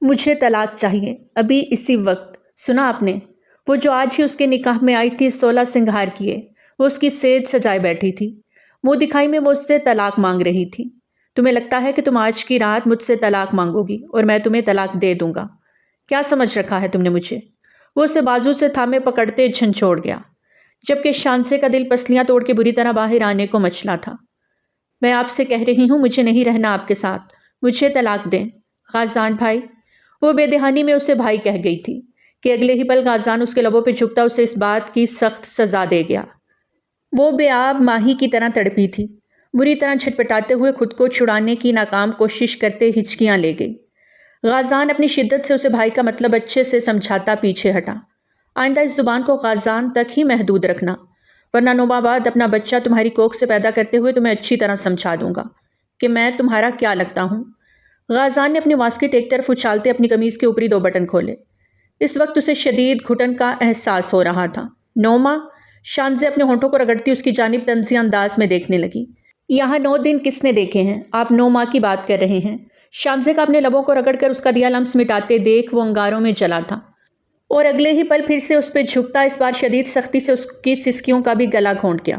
مجھے طلاق چاہیے، ابھی اسی وقت۔ سنا آپ نے؟ وہ جو آج ہی اس کے نکاح میں آئی تھی 16 سنگھار کیے، وہ اس کی سیج سجائے بیٹھی تھی، منہ دکھائی میں وہ اس سے طلاق مانگ رہی تھی۔ تمہیں لگتا ہے کہ تم آج کی رات مجھ سے طلاق مانگو گی اور میں تمہیں طلاق دے دوں گا؟ کیا سمجھ رکھا ہے تم نے مجھے؟ وہ اسے بازو سے تھامے پکڑتے جھنجھوڑ گیا، جبکہ شانزے کا دل پسلیاں توڑ کے بری طرح باہر آنے کو مچلا تھا۔ میں آپ سے کہہ رہی ہوں مجھے نہیں رہنا آپ کے ساتھ، مجھے طلاق دیں غازان بھائی۔ وہ بے دہانی میں اسے بھائی کہہ گئی تھی کہ اگلے ہی پل غازان اس کے لبوں پہ جھکتا اسے اس بات کی سخت سزا دے گیا۔ وہ بے آب ماہی کی طرح تڑپی تھی، بری طرح جھٹپٹاتے ہوئے خود کو چھڑانے کی ناکام کوشش کرتے ہچکیاں لے گئی۔ غازان اپنی شدت سے اسے بھائی کا مطلب اچھے سے سمجھاتا پیچھے ہٹا۔ آئندہ اس زبان کو غازان تک ہی محدود رکھنا، ورنہ 9 ماہ بعد اپنا بچہ تمہاری کوکھ سے پیدا کرتے ہوئے تمہیں اچھی طرح سمجھا دوں گا کہ میں تمہارا کیا لگتا ہوں۔ غازان نے اپنی واسکٹ ایک طرف اچھالتے اپنی قمیض کے اوپری 2 بٹن کھولے۔ اس وقت اسے شدید گھٹن کا احساس ہو رہا تھا۔ 9 ماہ؟ شانزے اپنے ہونٹوں کو رگڑتی اس کی جانب طنزیہ انداز میں دیکھنے لگی۔ یہاں 9 دن کس نے دیکھے ہیں؟ آپ 9 ماہ کی بات کر رہے ہیں؟ شانزے کا اپنے لبوں کو رگڑ کر اس کا دیا لمس مٹاتے دیکھ وہ انگاروں میں جلا تھا، اور اگلے ہی پل پھر سے اس پہ جھکتا اس بار شدید سختی سے اس کی سسکیوں کا بھی گلا گھونٹ گیا۔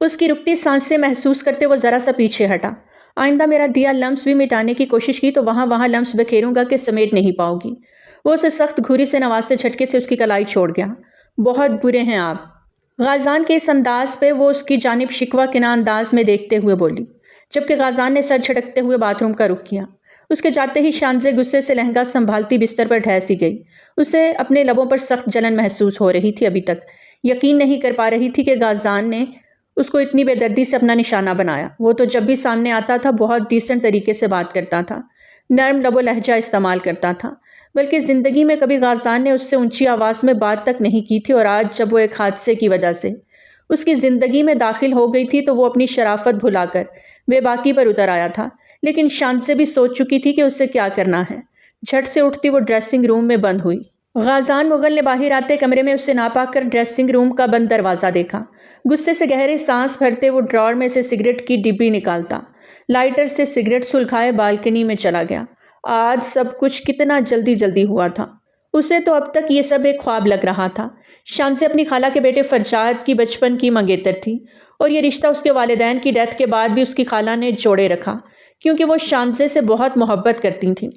اس کی رکتی سانسیں محسوس کرتے وہ ذرا سا پیچھے ہٹا۔ آئندہ میرا دیا لمس بھی مٹانے کی کوشش کی تو وہاں لمس بکھیروں گا کہ سمیٹ نہیں پاؤ گی۔ وہ اسے سخت گھوری سے نوازتے جھٹکے سے اس کی کلائی چھوڑ گیا۔ بہت برے ہیں آپ۔ غازان کے اس انداز پہ وہ اس کی جانب شکوہ کناں انداز میں دیکھتے ہوئے بولی، جبکہ غازان نے سر جھٹکتے ہوئے باتھ روم کا رخ کیا۔ اس کے جاتے ہی شانزے غصے سے لہنگا سنبھالتی بستر پر ڈھہ سی گئی۔ اسے اپنے لبوں پر سخت جلن محسوس ہو رہی تھی۔ ابھی تک یقین نہیں کر پا رہی تھی کہ غازان نے اس کو اتنی بے دردی سے اپنا نشانہ بنایا۔ وہ تو جب بھی سامنے آتا تھا بہت ڈیسنٹ طریقے سے بات کرتا تھا، نرم لب و لہجہ استعمال کرتا تھا، بلکہ زندگی میں کبھی غازان نے اس سے اونچی آواز میں بات تک نہیں کی تھی۔ اور آج جب وہ ایک حادثے کی وجہ سے اس کی زندگی میں داخل ہو گئی تھی تو وہ اپنی شرافت بھلا کر بے باکی پر اتر آیا تھا۔ لیکن شانزے بھی سوچ چکی تھی کہ اسے کیا کرنا ہے۔ جھٹ سے اٹھتی وہ ڈریسنگ روم میں بند ہوئی۔ غازان مغل نے باہر آتے کمرے میں اسے ناپا کر ڈریسنگ روم کا بند دروازہ دیکھا۔ غصے سے گہرے سانس بھرتے وہ ڈراور میں سے سگریٹ کی ڈبی نکالتا، لائٹر سے سگریٹ سلگھائے بالکنی میں چلا گیا۔ آج سب کچھ کتنا جلدی ہوا تھا۔ اسے تو اب تک یہ سب ایک خواب لگ رہا تھا۔ شانزے اپنی خالہ کے بیٹے فرجاد کی بچپن کی منگیتر تھی، اور یہ رشتہ اس کے والدین کی ڈیتھ کے بعد بھی اس کی خالہ نے جوڑے رکھا، کیونکہ وہ شانزے سے بہت محبت کرتی تھیں۔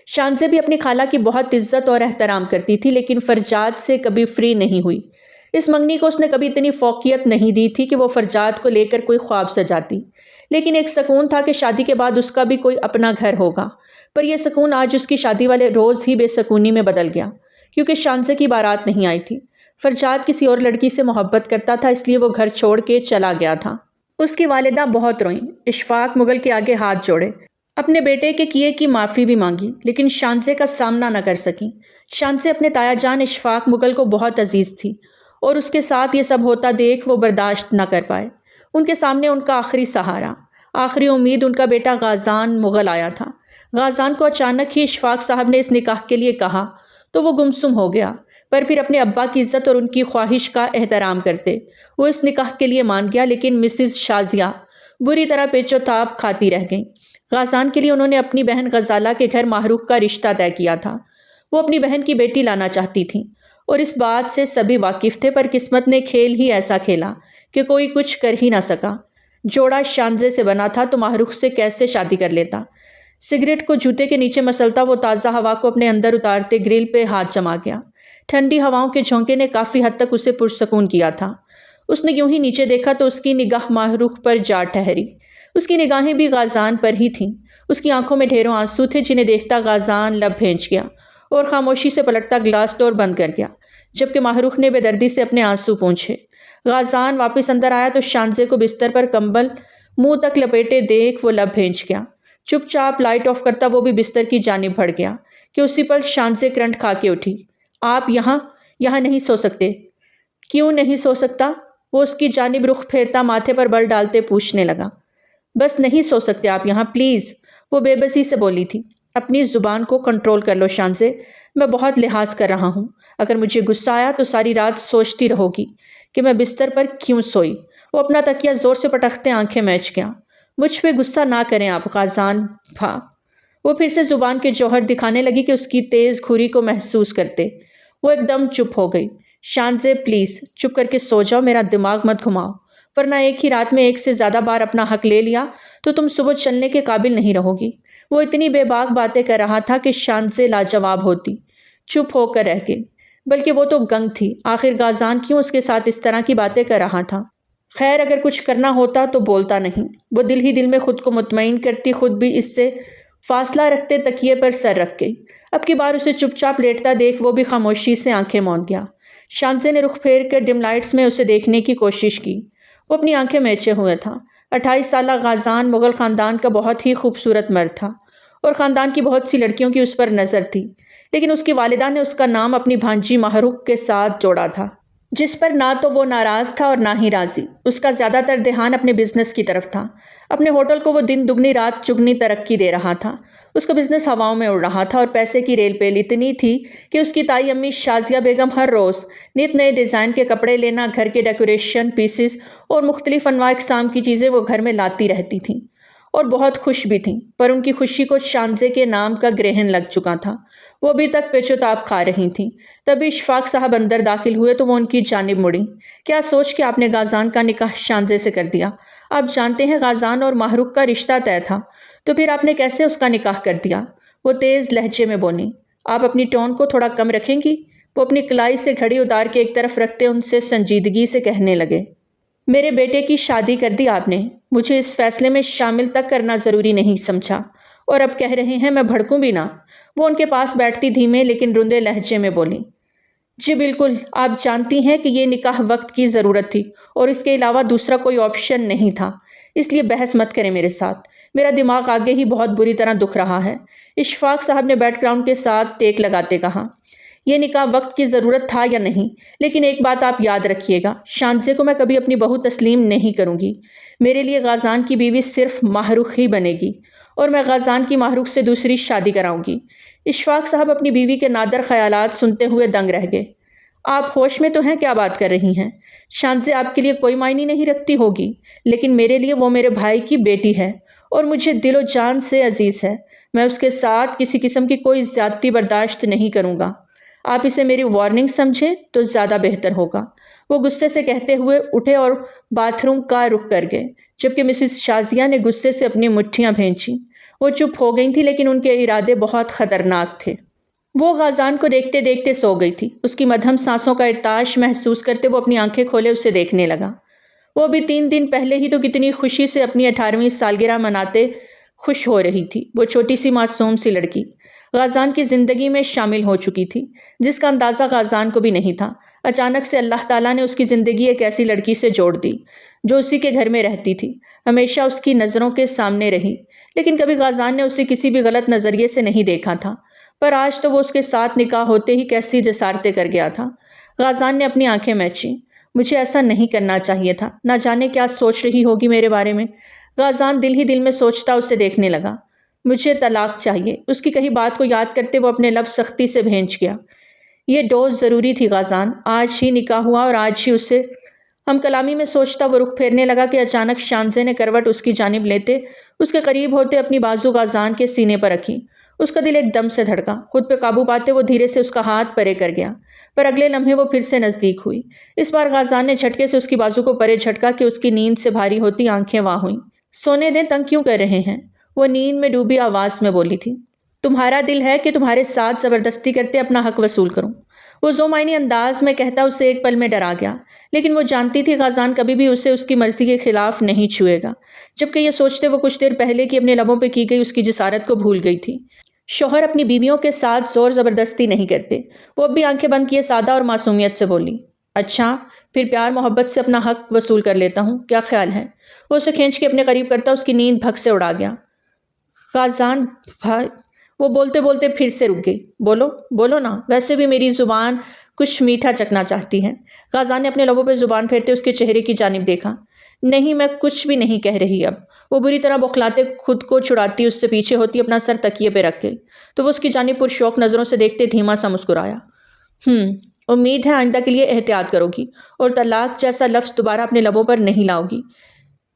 شانزے بھی اپنی خالہ کی بہت عزت اور احترام کرتی تھی، لیکن فرجاد سے کبھی فری نہیں ہوئی۔ اس منگنی کو اس نے کبھی اتنی فوقیت نہیں دی تھی کہ وہ فرجاد کو لے کر کوئی خواب سجاتی، لیکن ایک سکون تھا کہ شادی کے بعد اس کا بھی کوئی اپنا گھر ہوگا۔ پر یہ سکون آج اس کی شادی والے روز ہی بے سکونی میں بدل گیا، کیونکہ شانزے کی بارات نہیں آئی تھی۔ فرجاد کسی اور لڑکی سے محبت کرتا تھا، اس لیے وہ گھر چھوڑ کے چلا گیا تھا۔ اس کی والدہ بہت روئیں، اشفاق مغل کے آگے ہاتھ جوڑے، اپنے بیٹے کے کیے کی معافی بھی مانگی، لیکن شانزے کا سامنا نہ کر سکیں۔ شانزے اپنے تایا جان اشفاق مغل کو بہت عزیز تھی، اور اس کے ساتھ یہ سب ہوتا دیکھ وہ برداشت نہ کر پائے۔ ان کے سامنے ان کا آخری سہارا، آخری امید ان کا بیٹا غازان مغل آیا تھا۔ غازان کو اچانک ہی اشفاق صاحب نے اس نکاح کے لیے کہا تو وہ گمسم ہو گیا، پر پھر اپنے ابا کی عزت اور ان کی خواہش کا احترام کرتے وہ اس نکاح کے لیے مان گیا۔ لیکن مسز شازیہ بری طرح پیچ و تاب کھاتی رہ گئیں۔ غازان کے لیے انہوں نے اپنی بہن غزالہ کے گھر ماہروخ کا رشتہ طے کیا تھا۔ وہ اپنی بہن کی بیٹی لانا چاہتی تھیں، اور اس بات سے سبھی واقف تھے، پر قسمت نے کھیل ہی ایسا کھیلا کہ کوئی کچھ کر ہی نہ سکا۔ جوڑا شانزے سے بنا تھا تو ماہروخ سے کیسے شادی کر لیتا؟ سگریٹ کو جوتے کے نیچے مسلتا وہ تازہ ہوا کو اپنے اندر اتارتے گرل پہ ہاتھ جما گیا۔ ٹھنڈی ہواؤں کے جھونکے نے کافی حد تک اسے پرسکون کیا تھا۔ اس نے یوں ہی نیچے دیکھا تو اس کی نگاہ ماہروخ پر جا ٹھہری۔ اس کی نگاہیں بھی غازان پر ہی تھیں۔ اس کی آنکھوں میں ڈھیروں آنسو تھے، جنہیں دیکھتا غازان لب بھینچ گیا اور خاموشی سے پلٹتا گلاس ڈور بند کر گیا، جبکہ ماہروخ نے بے دردی سے اپنے آنسو پونچھے۔ غازان واپس اندر آیا تو شانزے کو بستر پر کمبل منہ تک لپیٹے دیکھ وہ لب بھینچ گیا۔ چپ چاپ لائٹ آف کرتا وہ بھی بستر کی جانب بڑھ گیا کہ اسی پل شانزے کرنٹ کھا کے اٹھی۔ آپ یہاں نہیں سو سکتے؟ کیوں نہیں سو سکتا؟ وہ اس کی جانب رخ پھیرتا ماتھے پر بل ڈالتے پوچھنے لگا۔ بس نہیں سو سکتے آپ یہاں، پلیز، وہ بے بسی سے بولی تھی۔ اپنی زبان کو کنٹرول کر لو شانزے، میں بہت لحاظ کر رہا ہوں۔ اگر مجھے غصہ آیا تو ساری رات سوچتی رہو گی کہ میں بستر پر کیوں سوئی۔ وہ اپنا تکیہ زور سے پٹکتے آنکھیں میچ گیا۔ مجھ پہ غصہ نہ کریں آپ غازان بھا، وہ پھر سے زبان کے جوہر دکھانے لگی کہ اس کی تیز کھری کو محسوس کرتے وہ ایک دم چپ ہو گئی۔ شانزے پلیز چپ کر کے سو جاؤ، میرا دماغ مت گھماؤ، ورنہ ایک ہی رات میں ایک سے زیادہ بار اپنا حق لے لیا تو تم صبح چلنے کے قابل نہیں رہو گی۔ وہ اتنی بے باک باتیں کر رہا تھا کہ شانزے لاجواب ہوتی، چپ ہو کر رہ گئی۔ بلکہ وہ تو گنگ تھی، آخر غازان کیوں اس کے ساتھ اس طرح کی باتیں کر رہا تھا؟ خیر اگر کچھ کرنا ہوتا تو بولتا نہیں۔ وہ دل ہی دل میں خود کو مطمئن کرتی خود بھی اس سے فاصلہ رکھتے تکیے پر سر رکھ گئی۔ اب کی بار اسے چپ چاپ لیٹتا دیکھ وہ بھی خاموشی سے آنکھیں موند گیا۔ شانزے نے رخ پھیر کر ڈم لائٹس میں اسے دیکھنے کی کوشش کی۔ وہ اپنی آنکھیں میچے ہوئے تھا۔ 28 سالہ غازان مغل خاندان کا بہت ہی خوبصورت مرد تھا اور خاندان کی بہت سی لڑکیوں کی اس پر نظر تھی، لیکن اس کی والدہ نے اس کا نام اپنی بھانجی ماہ رخ کے ساتھ جوڑا تھا، جس پر نہ تو وہ ناراض تھا اور نہ ہی راضی۔ اس کا زیادہ تر دھیان اپنے بزنس کی طرف تھا۔ اپنے ہوٹل کو وہ دن دگنی رات چگنی ترقی دے رہا تھا۔ اس کا بزنس ہواؤں میں اڑ رہا تھا اور پیسے کی ریل پیل اتنی تھی کہ اس کی تائی امی شازیہ بیگم ہر روز نت نئے ڈیزائن کے کپڑے لینا، گھر کے ڈیکوریشن پیسز اور مختلف انواع اقسام کی چیزیں وہ گھر میں لاتی رہتی تھیں اور بہت خوش بھی تھیں، پر ان کی خوشی کو شانزے کے نام کا گرہن لگ چکا تھا۔ وہ ابھی تک پیچ و تاب کھا رہی تھیں۔ تبھی اشفاق صاحب اندر داخل ہوئے تو وہ ان کی جانب مڑی۔ کیا سوچ کے آپ نے غازان کا نکاح شانزے سے کر دیا؟ آپ جانتے ہیں غازان اور ماہ رخ کا رشتہ طے تھا، تو پھر آپ نے کیسے اس کا نکاح کر دیا؟ وہ تیز لہجے میں بولی۔ آپ اپنی ٹون کو تھوڑا کم رکھیں گی؟ وہ اپنی کلائی سے گھڑی اتار کے ایک طرف رکھتے ان سے سنجیدگی سے کہنے لگے۔ میرے بیٹے کی شادی کر دی آپ نے، مجھے اس فیصلے میں شامل تک کرنا ضروری نہیں سمجھا، اور اب کہہ رہے ہیں میں بھڑکوں بھی نہ؟ وہ ان کے پاس بیٹھتی دھیمے لیکن رندے لہجے میں بولی۔ جی بالکل، آپ جانتی ہیں کہ یہ نکاح وقت کی ضرورت تھی اور اس کے علاوہ دوسرا کوئی آپشن نہیں تھا، اس لیے بحث مت کریں میرے ساتھ، میرا دماغ آگے ہی بہت بری طرح دکھ رہا ہے۔ اشفاق صاحب نے بیک گراؤنڈ کے ساتھ ٹیک لگاتے کہا۔ یہ نکاح وقت کی ضرورت تھا یا نہیں، لیکن ایک بات آپ یاد رکھیے گا، شانزے کو میں کبھی اپنی بہو تسلیم نہیں کروں گی۔ میرے لیے غازان کی بیوی صرف ماہ رخ ہی بنے گی اور میں غازان کی ماہ رخ سے دوسری شادی کراؤں گی۔ اشفاق صاحب اپنی بیوی کے نادر خیالات سنتے ہوئے دنگ رہ گئے۔ آپ ہوش میں تو ہیں؟ کیا بات کر رہی ہیں؟ شانزے آپ کے لیے کوئی معنی نہیں رکھتی ہوگی، لیکن میرے لیے وہ میرے بھائی کی بیٹی ہے اور مجھے دل و جان سے عزیز ہے۔ میں اس کے ساتھ کسی قسم کی کوئی زیادتی برداشت نہیں کروں گا۔ آپ اسے میری وارننگ سمجھیں تو زیادہ بہتر ہوگا۔ وہ غصے سے کہتے ہوئے اٹھے اور باتھ روم کا رخ کر گئے، جبکہ مسز شازیہ نے غصے سے اپنی مٹھیاں بھینچیں۔ وہ چپ ہو گئی تھی لیکن ان کے ارادے بہت خطرناک تھے۔ وہ غازان کو دیکھتے دیکھتے سو گئی تھی۔ اس کی مدھم سانسوں کا ارتعاش محسوس کرتے وہ اپنی آنکھیں کھولے اسے دیکھنے لگا۔ وہ ابھی 3 دن پہلے ہی تو کتنی خوشی سے اپنی 18ویں سالگرہ مناتے خوش ہو رہی تھی۔ وہ چھوٹی سی معصوم سی لڑکی غازان کی زندگی میں شامل ہو چکی تھی، جس کا اندازہ غازان کو بھی نہیں تھا۔ اچانک سے اللہ تعالیٰ نے اس کی زندگی ایک ایسی لڑکی سے جوڑ دی جو اسی کے گھر میں رہتی تھی، ہمیشہ اس کی نظروں کے سامنے رہی، لیکن کبھی غازان نے اسے کسی بھی غلط نظریے سے نہیں دیکھا تھا، پر آج تو وہ اس کے ساتھ نکاح ہوتے ہی کیسی جسارتیں کر گیا تھا۔ غازان نے اپنی آنکھیں میچیں۔ مجھے ایسا نہیں کرنا چاہیے تھا، نہ جانے کیا سوچ رہی ہوگی میرے بارے میں۔ غازان دل ہی دل میں سوچتا اسے دیکھنے لگا۔ مجھے طلاق چاہیے، اس کی کہی بات کو یاد کرتے وہ اپنے لب سختی سے بھینچ گیا۔ یہ ڈوز ضروری تھی غازان، آج ہی نکاح ہوا اور آج ہی اسے ہم کلامی میں سوچتا وہ رخ پھیرنے لگا کہ اچانک شانزے نے کروٹ اس کی جانب لیتے اس کے قریب ہوتے اپنی بازو غازان کے سینے پر رکھی۔ اس کا دل ایک دم سے دھڑکا، خود پہ قابو پاتے وہ دھیرے سے اس کا ہاتھ پرے کر گیا، پر اگلے لمحے وہ پھر سے نزدیک ہوئی۔ اس بار غازان نے جھٹکے سے اس کی بازو کو پرے جھٹکا کہ اس کی نیند سے بھاری ہوتی آنکھیں واں ہوئیں۔ سونے دیں، تنگ کیوں کر رہے ہیں؟ وہ نیند میں ڈوبی آواز میں بولی تھی۔ تمہارا دل ہے کہ تمہارے ساتھ زبردستی کرتے اپنا حق وصول کروں؟ وہ ذومعنی انداز میں کہتا اسے ایک پل میں ڈرا گیا، لیکن وہ جانتی تھی غازان کبھی بھی اسے اس کی مرضی کے خلاف نہیں چھوئے گا، جبکہ یہ سوچتے وہ کچھ دیر پہلے کی اپنے لبوں پہ کی گئی اس کی جسارت کو بھول گئی تھی۔ شوہر اپنی بیویوں کے ساتھ زور زبردستی نہیں کرتے۔ وہ اب بھی آنکھیں بند کیے سادہ اور معصومیت سے بولی۔ اچھا، پھر پیار محبت سے اپنا حق وصول کر لیتا ہوں، کیا خیال ہے؟ وہ اسے کھینچ کے اپنے قریب کرتا اس کی نیند بھگ سے اڑا گیا۔ غازان بھائی، وہ بولتے بولتے پھر سے رک گئی۔ بولو بولو نا، ویسے بھی میری زبان کچھ میٹھا چکھنا چاہتی ہے۔ غازان نے اپنے لبوں پہ زبان پھیرتے اس کے چہرے کی جانب دیکھا۔ نہیں، میں کچھ بھی نہیں کہہ رہی اب۔ وہ بری طرح بوکھلاتے خود کو چھڑاتی اس سے پیچھے ہوتی اپنا سر تکیے پہ رکھ گئی، تو وہ اس کی جانب پرشوق نظروں سے دیکھتے دھیما سا مسکرایا۔ امید ہے آئندہ کے لیے احتیاط کرو گی اور طلاق جیسا لفظ دوبارہ اپنے لبوں پر نہیں لاؤ گی۔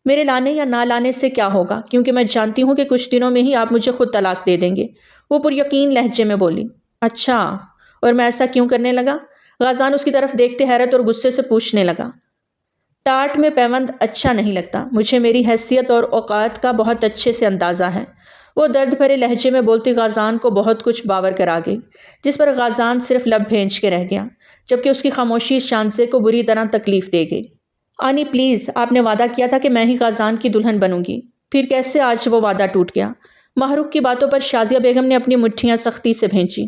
میرے لانے یا نہ لانے سے کیا ہوگا، کیونکہ میں جانتی ہوں کہ کچھ دنوں میں ہی آپ مجھے خود طلاق دے دیں گے، وہ پر یقین لہجے میں بولی۔ اچھا، اور میں ایسا کیوں کرنے لگا؟ غازان اس کی طرف دیکھتے حیرت اور غصے سے پوچھنے لگا۔ ٹاٹ میں پیوند اچھا نہیں لگتا، مجھے میری حیثیت اور اوقات کا بہت اچھے سے اندازہ ہے، وہ درد بھرے لہجے میں بولتی غازان کو بہت کچھ باور کرا گئی، جس پر غازان صرف لب بھینچ کے رہ گیا، جبکہ اس کی خاموشی شانزے کو بری طرح تکلیف دے گئی۔ آنی پلیز، آپ نے وعدہ کیا تھا کہ میں ہی غازان کی دلہن بنوں گی، پھر کیسے آج وہ وعدہ ٹوٹ گیا؟ محروق کی باتوں پر شازیہ بیگم نے اپنی مٹھیاں سختی سے بھینچی۔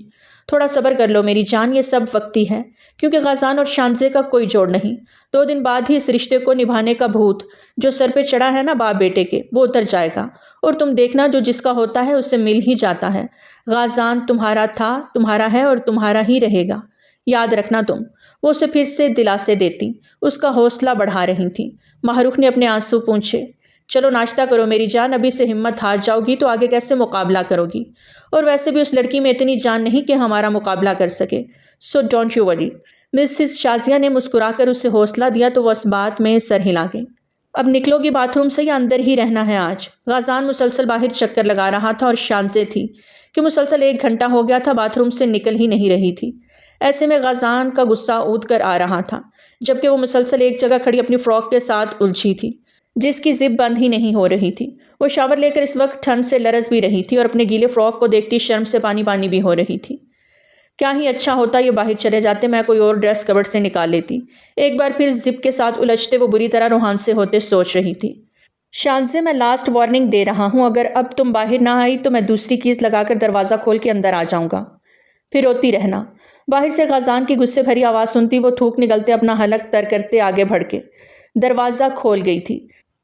تھوڑا صبر کر لو میری جان، یہ سب وقتی ہے، کیونکہ غازان اور شانزے کا کوئی جوڑ نہیں۔ 2 دن بعد ہی اس رشتے کو نبھانے کا بھوت جو سر پہ چڑھا ہے نا باپ بیٹے کے، وہ اتر جائے گا، اور تم دیکھنا جو جس کا ہوتا ہے اس سے مل ہی جاتا ہے۔ غازان تمہارا تھا، تمہارا ہے اور تمہارا ہی رہے گا، یاد رکھنا تم۔ وہ اسے پھر سے دلاسے دیتی، اس کا حوصلہ بڑھا رہی تھی۔ محروق نے اپنے آنسو پونچھے۔ چلو ناشتہ کرو میری جان، ابھی سے ہمت ہار جاؤ گی تو آگے کیسے مقابلہ کرو گی؟ اور ویسے بھی اس لڑکی میں اتنی جان نہیں کہ ہمارا مقابلہ کر سکے، سو ڈونٹ یو وری۔ مسز شازیہ نے مسکرا کر اسے حوصلہ دیا تو وہ اس بات میں سر ہلا گئی۔ اب نکلو گی باتھ روم سے یا اندر ہی رہنا ہے آج؟ غازان مسلسل باہر چکر لگا رہا تھا اور شانزے تھی کہ مسلسل 1 گھنٹہ ہو گیا تھا باتھ روم سے نکل ہی نہیں رہی تھی۔ ایسے میں غازان کا غصہ اود کر آ رہا تھا، جبکہ وہ مسلسل ایک جگہ کھڑی اپنی فراک کے ساتھ الجھی تھی، جس کی زپ بند ہی نہیں ہو رہی تھی۔ وہ شاور لے کر اس وقت ٹھنڈ سے لرز بھی رہی تھی اور اپنے گیلے فراک کو دیکھتی شرم سے پانی پانی بھی ہو رہی تھی۔ کیا ہی اچھا ہوتا یہ باہر چلے جاتے، میں کوئی اور ڈریس کبرڈ سے نکال لیتی۔ ایک بار پھر زپ کے ساتھ الجھتے وہ بری طرح روحان سے ہوتے سوچ رہی تھی۔ شانزے، میں لاسٹ وارننگ دے رہا ہوں، اگر اب تم باہر نہ آئی تو میں دوسری کیز لگا کر دروازہ کھول کے اندر آ جاؤں گا، پھر روتی رہنا۔ باہر سے غازان کی غصے بھری آواز سنتی وہ تھوک نگلتے اپنا حلق تر کرتے آگے بڑھ کے دروازہ کھول گئی تھی۔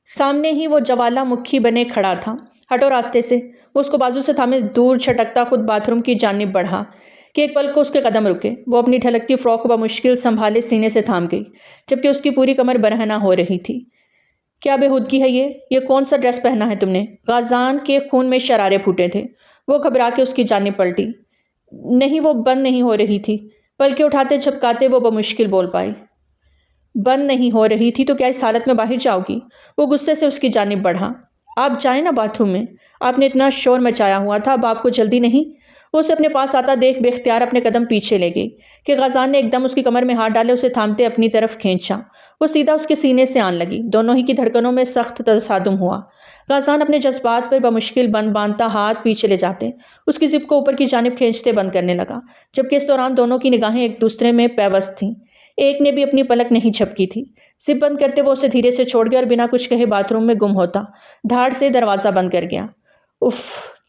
سامنے ہی وہ جوالا مکھی بنے کھڑا تھا۔ ہٹو راستے سے، وہ اس کو بازو سے تھامے دور چھٹکتا خود باتھ روم کی جانب بڑھا کہ ایک پل کو اس کے قدم رکے۔ وہ اپنی ڈھلکتی فراک کو بمشکل سنبھالے سینے سے تھام گئی، جبکہ اس کی پوری کمر برہنہ ہو رہی تھی۔ کیا بےہودگی ہے یہ کون سا ڈریس پہنا ہے تم نے؟ غازان کے خون میں شرارے پھوٹے تھے۔ وہ گھبرا کے اس کی جانب پلٹی۔ نہیں، وہ بند نہیں ہو رہی تھی، پلکیں اٹھاتے جھپکاتے وہ بمشکل بول پائی۔ بند نہیں ہو رہی تھی تو کیا اس حالت میں باہر جاؤ گی؟ وہ غصے سے اس کی جانب بڑھا۔ آپ جائیں نا باتھ روم میں، آپ نے اتنا شور مچایا ہوا تھا، اب آپ کو جلدی نہیں؟ وہ اسے اپنے پاس آتا دیکھ بے اختیار اپنے قدم پیچھے لے گئی کہ غازان نے ایک دم اس کی کمر میں ہاتھ ڈالے اسے تھامتے اپنی طرف کھینچا۔ وہ سیدھا اس کے سینے سے آن لگی، دونوں ہی کی دھڑکنوں میں سخت تصادم ہوا۔ غازان اپنے جذبات پر بمشکل بند باندھتا ہاتھ پیچھے لے جاتے اس کی زپ کو اوپر کی جانب کھینچتے بند کرنے لگا، جبکہ اس دوران دونوں کی نگاہیں ایک دوسرے میں پیوست تھیں۔ ایک نے بھی اپنی پلک نہیں جھپکی تھی۔ زپ بند کرتے وہ اسے دھیرے سے چھوڑ گیا اور بنا کچھ کہے باتھ روم میں گم ہوتا دھاڑ سے دروازہ بند کر گیا۔ اف،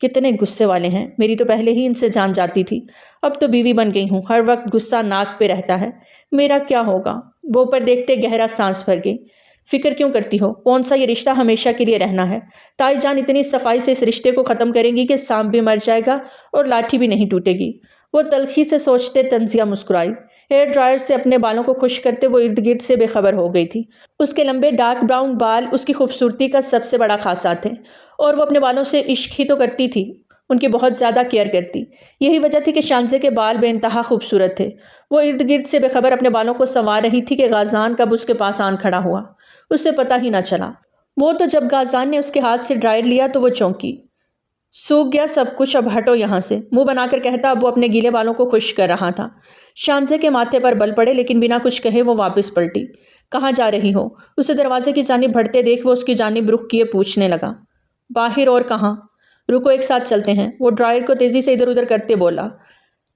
کتنے غصے والے ہیں، میری تو پہلے ہی ان سے جان جاتی تھی، اب تو بیوی بن گئی ہوں، ہر وقت غصہ ناک پہ رہتا ہے، میرا کیا ہوگا؟ وہ اوپر دیکھتے گہرا سانس بھر گئی۔ فکر کیوں کرتی ہو؟ کون سا یہ رشتہ ہمیشہ کے لیے رہنا ہے؟ تائی جان اتنی صفائی سے اس رشتے کو ختم کریں گی کہ سانپ بھی مر جائے گا اور لاٹھی بھی نہیں ٹوٹے گی۔ وہ تلخی سے سوچتے تنزیہ مسکرائی۔ ہیئر ڈرائر سے اپنے بالوں کو خشک کرتے وہ ارد گرد سے بے خبر ہو گئی تھی۔ اس کے لمبے ڈارک براؤن بال اس کی خوبصورتی کا سب سے بڑا خاصہ تھے، اور وہ اپنے بالوں سے عشق ہی تو کرتی تھی، ان کی بہت زیادہ کیئر کرتی۔ یہی وجہ تھی کہ شانزے کے بال بے انتہا خوبصورت تھے۔ وہ ارد گرد سے بے خبر اپنے بالوں کو سنوار رہی تھی کہ غازان کب اس کے پاس آن کھڑا ہوا، اسے پتہ ہی نہ چلا۔ وہ تو جب غازان نے اس کے ہاتھ سے ڈرائر لیا تو وہ چونکی۔ سوکھ گیا سب کچھ، اب ہٹو یہاں سے، منہ بنا کر کہتا اب وہ اپنے گیلے بالوں کو خشک کر رہا تھا۔ شانزے کے ماتھے پر بل پڑے لیکن بنا کچھ کہے وہ واپس پلٹی۔ کہاں جا رہی ہو؟ اسے دروازے کی جانب بڑھتے دیکھ وہ اس کی جانب رخ کیے پوچھنے لگا۔ باہر، اور کہاں؟ رکو ایک ساتھ چلتے ہیں، وہ ڈرائر کو تیزی سے ادھر ادھر کرتے بولا۔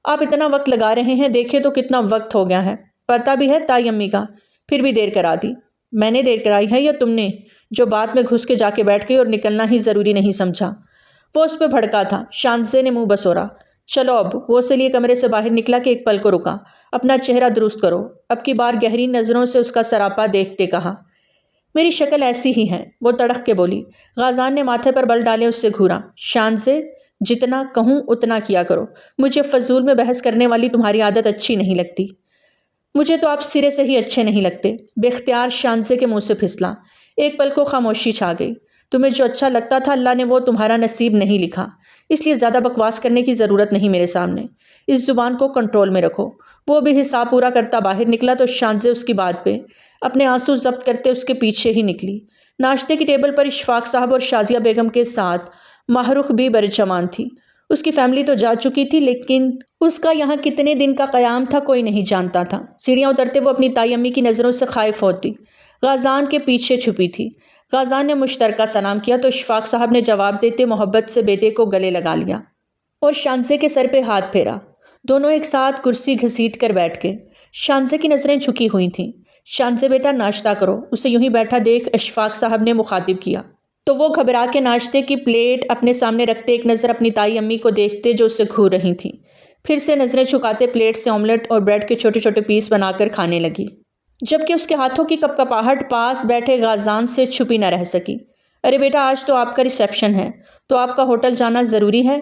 آپ اتنا وقت لگا رہے ہیں، دیکھے تو کتنا وقت ہو گیا ہے، پتہ بھی ہے تائی امی کا، پھر بھی دیر کرا دی۔ میں نے دیر کرائی ہے یا تم نے، جو بات میں گھس کے جا کے بیٹھ گئی اور نکلنا ہی ضروری نہیں سمجھا؟ وہ اس پہ بھڑکا تھا۔ شانزے نے منہ بسورا۔ چلو اب، وہ اس لیے کمرے سے باہر نکلا کہ ایک پل کو رکا۔ اپنا چہرہ درست کرو، اب کی بار گہری نظروں سے اس کا سراپا دیکھتے کہا۔ میری شکل ایسی ہی ہے، وہ تڑک کے بولی۔ غازان نے ماتھے پر بل ڈالے اس سے گھورا۔ شانزے، جتنا کہوں اتنا کیا کرو، مجھے فضول میں بحث کرنے والی تمہاری عادت اچھی نہیں لگتی۔ مجھے تو آپ سرے سے ہی اچھے نہیں لگتے۔ بے اختیار شانزے کے منہ سے پھسلا۔ ایک پل کو خاموشی چھا گئی۔ تمہیں جو اچھا لگتا تھا اللہ نے وہ تمہارا نصیب نہیں لکھا، اس لیے زیادہ بکواس کرنے کی ضرورت نہیں میرے سامنے۔ اس زبان کو کنٹرول میں رکھو۔ وہ بھی حساب پورا کرتا باہر نکلا تو شانزے اس کی بات پہ اپنے آنسو ضبط کرتے اس کے پیچھے ہی نکلی۔ ناشتے کی ٹیبل پر اشفاق صاحب اور شازیہ بیگم کے ساتھ ماہ رخ بھی برجمان تھی۔ اس کی فیملی تو جا چکی تھی لیکن اس کا یہاں کتنے دن کا قیام تھا کوئی نہیں جانتا تھا۔ سیڑھیاں اترتے وہ اپنی تائی امی کی نظروں سے خائف ہوتی غازان کے پیچھے چھپی تھی۔ غازان نے مشترکہ سلام کیا تو اشفاق صاحب نے جواب دیتے محبت سے بیٹے کو گلے لگا لیا اور شانزے کے سر پہ ہاتھ پھیرا۔ دونوں ایک ساتھ کرسی گھسیٹ کر بیٹھ گئے۔ شانزے کی نظریں جھکی ہوئی تھیں۔ شانزے بیٹا ناشتہ کرو، اسے یوں ہی بیٹھا دیکھ اشفاق صاحب نے مخاطب کیا تو وہ گھبرا کے ناشتے کی پلیٹ اپنے سامنے رکھتے ایک نظر اپنی تائی امی کو دیکھتے جو اسے گھور رہی تھیں، پھر سے نظریں چھکاتے پلیٹ سے آملیٹ اور بریڈ کے چھوٹے چھوٹے پیس بنا کر کھانے لگی، جبکہ اس کے ہاتھوں کی کپکپاہٹ پاس بیٹھے غازان سے چھپی نہ رہ سکی۔ ارے بیٹا آج تو آپ کا ریسیپشن ہے تو آپ کا ہوٹل جانا ضروری ہے،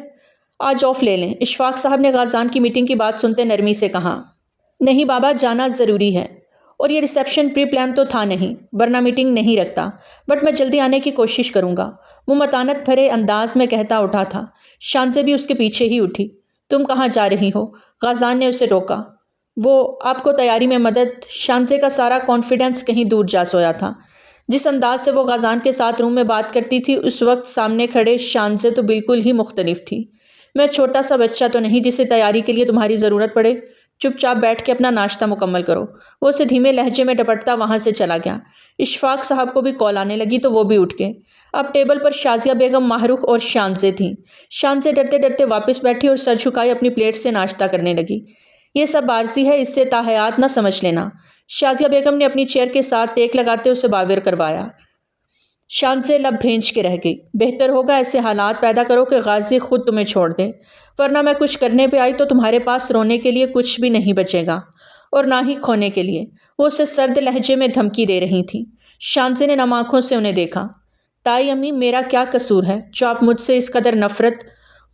آج آف لے لیں، اشفاق صاحب نے غازان کی میٹنگ کی بات سنتے نرمی سے کہا۔ نہیں بابا جانا ضروری ہے، اور یہ ریسیپشن پری پلان تو تھا نہیں ورنہ میٹنگ نہیں رکھتا، بٹ میں جلدی آنے کی کوشش کروں گا، وہ متانت بھرے انداز میں کہتا اٹھا تھا۔ شانزے بھی اس کے پیچھے ہی اٹھی۔ تم کہاں جا رہی ہو؟ غازان نے اسے روکا۔ وہ آپ کو تیاری میں مدد۔ شانزے کا سارا کانفیڈنس کہیں دور جا سویا تھا۔ جس انداز سے وہ غازان کے ساتھ روم میں بات کرتی تھی اس وقت سامنے کھڑے شانزے تو بالکل ہی مختلف تھی۔ میں چھوٹا سا بچہ تو نہیں جسے تیاری کے لیے تمہاری ضرورت پڑے، چپ چاپ بیٹھ کے اپنا ناشتہ مکمل کرو۔ وہ اسے دھیمے لہجے میں ڈپٹتا وہاں سے چلا گیا۔ اشفاق صاحب کو بھی کال آنے لگی تو وہ بھی اٹھ گئے۔ اب ٹیبل پر شازیہ بیگم، ماہ رخ اور شانزے تھیں۔ شانزے ڈرتے ڈرتے واپس بیٹھی اور سر جھکائے اپنی پلیٹ سے ناشتہ کرنے لگی۔ یہ سب عارضی ہے، اس سے تاحیات نہ سمجھ لینا۔ شازیہ بیگم نے اپنی چیئر کے ساتھ ٹیک لگاتے اسے باور کروایا۔ شانزے لب بھینچ کے رہ گئی۔ بہتر ہوگا ایسے حالات پیدا کرو کہ غازی خود تمہیں چھوڑ دے، ورنہ میں کچھ کرنے پہ آئی تو تمہارے پاس رونے کے لیے کچھ بھی نہیں بچے گا اور نہ ہی کھونے کے لیے۔ وہ اسے سرد لہجے میں دھمکی دے رہی تھی۔ شانزے نے نم آنکھوں سے انہیں دیکھا۔ تائی امی میرا کیا قصور ہے جو آپ مجھ سے اس قدر نفرت؟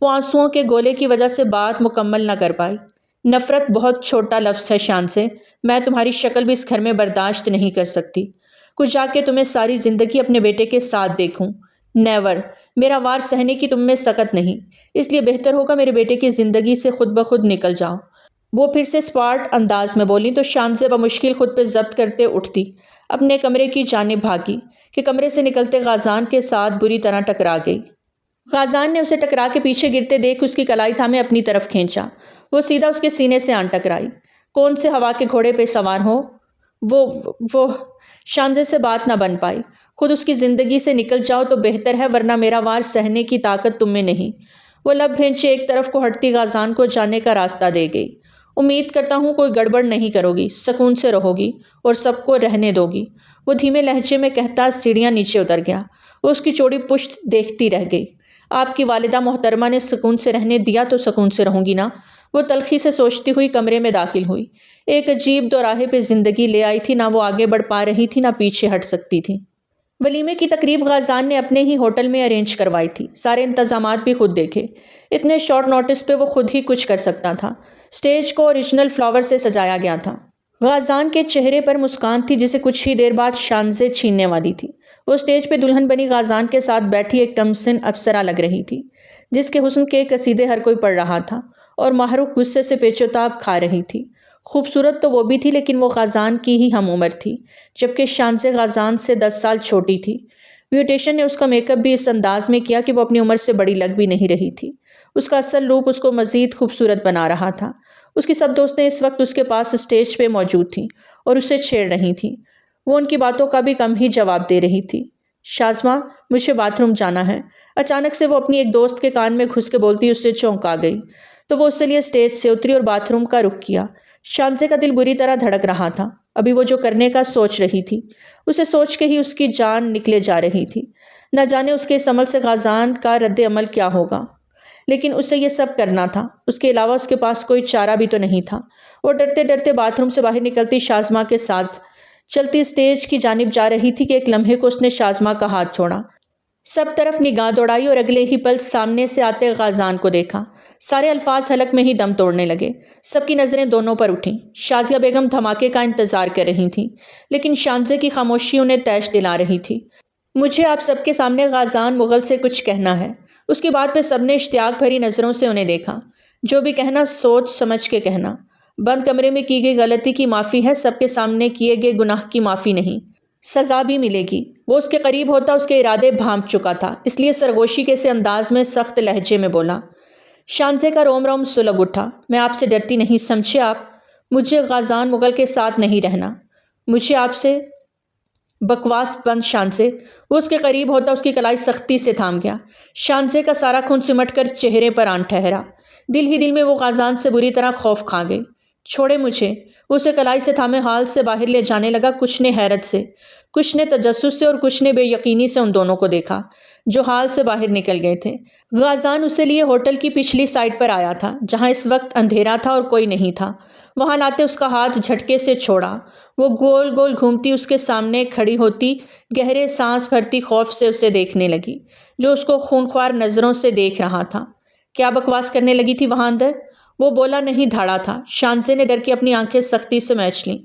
وہ آنسوؤں کے گولے کی وجہ سے بات مکمل نہ کر پائی۔ نفرت بہت چھوٹا لفظ ہے شانزے، میں تمہاری شکل بھی اس گھر میں برداشت نہیں کر سکتی۔ کچھ جا کے تمہیں ساری زندگی اپنے بیٹے کے ساتھ دیکھوں، نیور۔ میرا وار سہنے کی تم میں سکت نہیں، اس لیے بہتر ہوگا میرے بیٹے کی زندگی سے خود بخود نکل جاؤ۔ وہ پھر سے اسپارٹ انداز میں بولی تو شانزے بمشکل خود پہ ضبط کرتے اٹھتی اپنے کمرے کی جانب بھاگی کہ کمرے سے نکلتے غازان کے ساتھ بری طرح ٹکرا گئی۔ غازان نے اسے ٹکرا کے پیچھے گرتے دیکھ اس کی کلائی تھامے اپنی طرف کھینچا۔ وہ سیدھا اس کے سینے سے آن ٹکرائی۔ کون سے ہوا کے گھوڑے پہ سوار ہو؟ وہ شانزے سے بات نہ بن پائی۔ خود اس کی زندگی سے نکل جاؤ تو بہتر ہے ورنہ میرا وار سہنے کی طاقت تم میں نہیں۔ وہ لب بھینچے ایک طرف کو ہٹتی غازان کو جانے کا راستہ دے گئی۔ امید کرتا ہوں کوئی گڑبڑ نہیں کرو گی، سکون سے رہو گی اور سب کو رہنے دو گی، وہ دھیمے لہجے میں کہتا سیڑھیاں نیچے اتر گیا۔ وہ اس کی چوڑی پشت دیکھتی رہ گئی۔ آپ کی والدہ محترمہ نے سکون سے رہنے دیا تو سکون سے رہوں گی نا؟ وہ تلخی سے سوچتی ہوئی کمرے میں داخل ہوئی۔ ایک عجیب دوراہے پہ زندگی لے آئی تھی، نہ وہ آگے بڑھ پا رہی تھی نہ پیچھے ہٹ سکتی تھی۔ ولیمے کی تقریب غازان نے اپنے ہی ہوٹل میں ارینج کروائی تھی، سارے انتظامات بھی خود دیکھے۔ اتنے شارٹ نوٹس پہ وہ خود ہی کچھ کر سکتا تھا۔ سٹیج کو اوریجنل فلاور سے سجایا گیا تھا۔ غازان کے چہرے پر مسکان تھی جسے کچھ ہی دیر بعد شانزے چھیننے والی تھی۔ وہ سٹیج پہ دلہن بنی غازان کے ساتھ بیٹھی ایک کمسن ابصرہ لگ رہی تھی جس کے حسن کے قصیدے ہر کوئی پڑھ رہا تھا، اور ماہ رخ غصے سے پیچوتاب کھا رہی تھی۔ خوبصورت تو وہ بھی تھی لیکن وہ غازان کی ہی ہم عمر تھی، جبکہ شانزے غازان سے 10 سال چھوٹی تھی۔ بیوٹیشن نے اس کا میک اپ بھی اس انداز میں کیا کہ وہ اپنی عمر سے بڑی لگ بھی نہیں رہی تھی۔ اس کا اصل روپ اس کو مزید خوبصورت بنا رہا تھا۔ اس کی سب دوستیں اس وقت اس کے پاس اسٹیج پہ موجود تھیں اور اسے چھیڑ رہی تھیں۔ وہ ان کی باتوں کا بھی کم ہی جواب دے رہی تھی۔ شازمہ مجھے باتھ روم جانا ہے، اچانک سے وہ اپنی ایک دوست کے کان میں گھس کے بولتی اس سے چونکا گئی تو وہ اس سے لیے اسٹیج سے اتری اور باتھ روم کا رخ کیا۔ شانزے کا دل بری طرح دھڑک رہا تھا۔ ابھی وہ جو کرنے کا سوچ رہی تھی اسے سوچ کے ہی اس کی جان نکلے جا رہی تھی۔ نہ جانے اس کے اس عمل سے غازان کا رد عمل کیا ہوگا، لیکن اسے یہ سب کرنا تھا، اس کے علاوہ اس کے پاس کوئی چارہ بھی تو نہیں تھا۔ وہ ڈرتے ڈرتے باتھ روم سے باہر نکلتی شازمہ کے ساتھ چلتی اسٹیج کی جانب جا رہی تھی کہ ایک لمحے کو اس نے شازمہ کا ہاتھ چھوڑا، سب طرف نگاہ دوڑائی اور اگلے ہی پل سامنے سے آتے غازان کو دیکھا۔ سارے الفاظ حلق میں ہی دم توڑنے لگے۔ سب کی نظریں دونوں پر اٹھیں۔ شازیہ بیگم دھماکے کا انتظار کر رہی تھیں لیکن شانزے کی خاموشی انہیں طیش دلا رہی تھی۔ مجھے آپ سب کے سامنے غازان مغل سے کچھ کہنا ہے۔ اس کی بات پہ سب نے اشتیاق بھری نظروں سے انہیں دیکھا۔ جو بھی کہنا سوچ سمجھ کے کہنا۔ بند کمرے میں کی گئی غلطی کی معافی ہے، سب کے سامنے کیے گئے گناہ کی معافی نہیں۔ سزا بھی ملے گی۔ وہ اس کے قریب ہوتا اس کے ارادے بھانپ چکا تھا، اس لیے سرگوشی کے سے انداز میں سخت لہجے میں بولا۔ شانزے کا روم روم سلگ اٹھا۔ میں آپ سے ڈرتی نہیں، سمجھے آپ؟ مجھے غازان مغل کے ساتھ نہیں رہنا۔ مجھے آپ سے بکواس بند شانزے۔ وہ اس کے قریب ہوتا اس کی کلائی سختی سے تھام گیا۔ شانزے کا سارا خون سمٹ کر چہرے پر آن ٹھہرا۔ دل ہی دل میں وہ غازان سے بری طرح خوف کھا گئی۔ چھوڑے مجھے۔ وہ اسے کلائی سے تھامے حال سے باہر لے جانے لگا۔ کچھ نے حیرت سے، کچھ نے تجسس سے اور کچھ نے بے یقینی سے ان دونوں کو دیکھا جو حال سے باہر نکل گئے تھے۔ غازان اسے لیے ہوٹل کی پچھلی سائڈ پر آیا تھا جہاں اس وقت اندھیرا تھا اور کوئی نہیں تھا۔ وہاں لاتے اس کا ہاتھ جھٹکے سے چھوڑا۔ وہ گول گول گھومتی اس کے سامنے کھڑی ہوتی، گہرے سانس بھرتی خوف سے اسے دیکھنے لگی جو اس کو خونخوار نظروں سے دیکھ رہا تھا۔ کیا بکواس کرنے لگی تھی وہاں اندر؟ وہ بولا نہیں دھاڑا تھا۔ شانزے نے ڈر کے اپنی آنکھیں سختی سے میچ لیں۔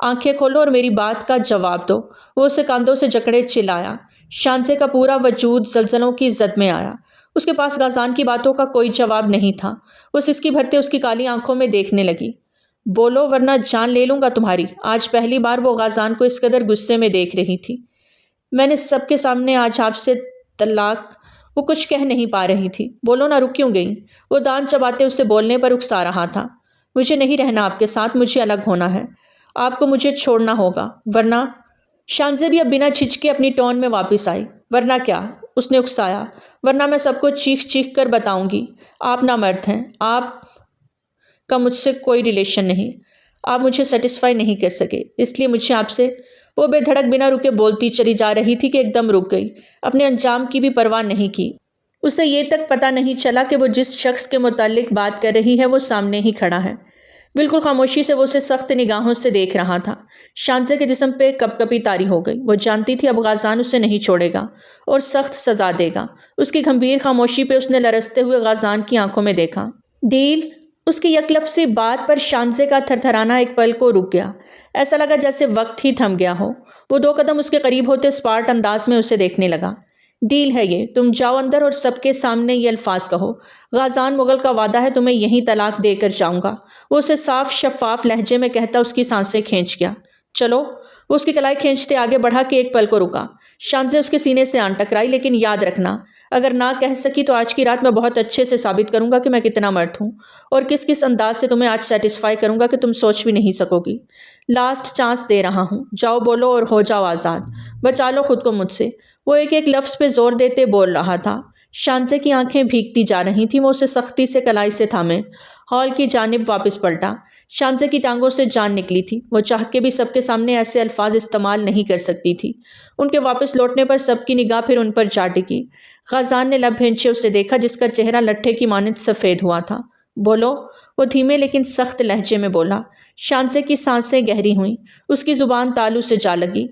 آنکھیں کھولو اور میری بات کا جواب دو۔ وہ اسے کاندھوں سے جکڑے چلایا۔ شانزے کا پورا وجود زلزلوں کی زد میں آیا۔ اس کے پاس غازان کی باتوں کا کوئی جواب نہیں تھا۔ وہ سسکی بھرتے اس کی کالی آنکھوں میں دیکھنے لگی۔ بولو ورنہ جان لے لوں گا تمہاری۔ آج پہلی بار وہ غازان کو اس قدر غصے میں دیکھ رہی تھی۔ میں نے سب کے سامنے آج آپ سے طلاق۔ وہ کچھ کہہ نہیں پا رہی تھی۔ بولو نہ، رک کیوں گئی؟ وہ دان چباتے اسے بولنے پر اکسا رہا تھا۔ مجھے نہیں رہنا آپ کے ساتھ، مجھے الگ ہونا ہے۔ آپ کو مجھے چھوڑنا ہوگا ورنہ۔ شانزے بھی اب بنا جھجکے اپنی ٹون میں واپس آئی۔ ورنہ کیا؟ اس نے اکسایا۔ ورنہ میں سب کو چیخ چیخ کر بتاؤں گی آپ نامرد ہیں، آپ کا مجھ سے کوئی ریلیشن نہیں، آپ مجھے سیٹسفائی نہیں کر سکے، اس لیے مجھے آپ سے۔ وہ بے دھڑک بنا رکے بولتی چلی جا رہی تھی کہ ایک دم رک گئی۔ اپنے انجام کی بھی پرواہ نہیں کی۔ اسے یہ تک پتہ نہیں چلا کہ وہ جس شخص کے متعلق بات کر رہی ہے وہ سامنے ہی کھڑا ہے۔ بالکل خاموشی سے وہ اسے سخت نگاہوں سے دیکھ رہا تھا۔ شانزے کے جسم پہ کپ کپی طاری ہو گئی۔ وہ جانتی تھی اب غازان اسے نہیں چھوڑے گا اور سخت سزا دے گا۔ اس کی گھمبیر خاموشی پہ اس نے لرزتے ہوئے غازان کی آنکھوں میں دیکھا۔ ڈیل؟ اس کی یک لفظی بات پر شانزے کا تھرتھرانا ایک پل کو رک گیا۔ ایسا لگا جیسے وقت ہی تھم گیا ہو۔ وہ 2 قدم اس کے قریب ہوتے اسپاٹ انداز میں اسے دیکھنے لگا۔ ڈیل ہے یہ، تم جاؤ اندر اور سب کے سامنے یہ الفاظ کہو، غازان مغل کا وعدہ ہے تمہیں یہیں طلاق دے کر جاؤں گا۔ وہ اسے صاف شفاف لہجے میں کہتا اس کی سانسیں کھینچ گیا۔ چلو۔ وہ اس کی کلائی کھینچتے آگے بڑھا کہ ایک پل کو رکا۔ شانزے اس کے سینے سے آن ٹکرائی۔ لیکن یاد رکھنا، اگر نہ کہہ سکی تو آج کی رات میں بہت اچھے سے ثابت کروں گا کہ میں کتنا مرد ہوں اور کس کس انداز سے تمہیں آج سیٹسفائی کروں گا کہ تم سوچ بھی نہیں سکو گی۔ لاسٹ چانس دے رہا ہوں، جاؤ بولو اور ہو جاؤ آزاد، بچا لو خود کو مجھ سے۔ وہ ایک ایک لفظ پہ زور دیتے بول رہا تھا۔ شانزے کی آنکھیں بھیگتی جا رہی تھیں۔ وہ اسے سختی سے کلائی سے تھامے ہال کی جانب واپس پلٹا۔ شانزے کی ٹانگوں سے جان نکلی تھی۔ وہ چاہ کے بھی سب کے سامنے ایسے الفاظ استعمال نہیں کر سکتی تھی۔ ان کے واپس لوٹنے پر سب کی نگاہ پھر ان پر جا ٹکی۔ غازان نے لب بھینچے اسے دیکھا جس کا چہرہ لٹھے کی مانند سفید ہوا تھا۔ بولو، وہ دھیمے لیکن سخت لہجے میں بولا۔ شانزے کی سانسیں گہری ہوئیں۔ اس کی زبان تالو سے جا لگی۔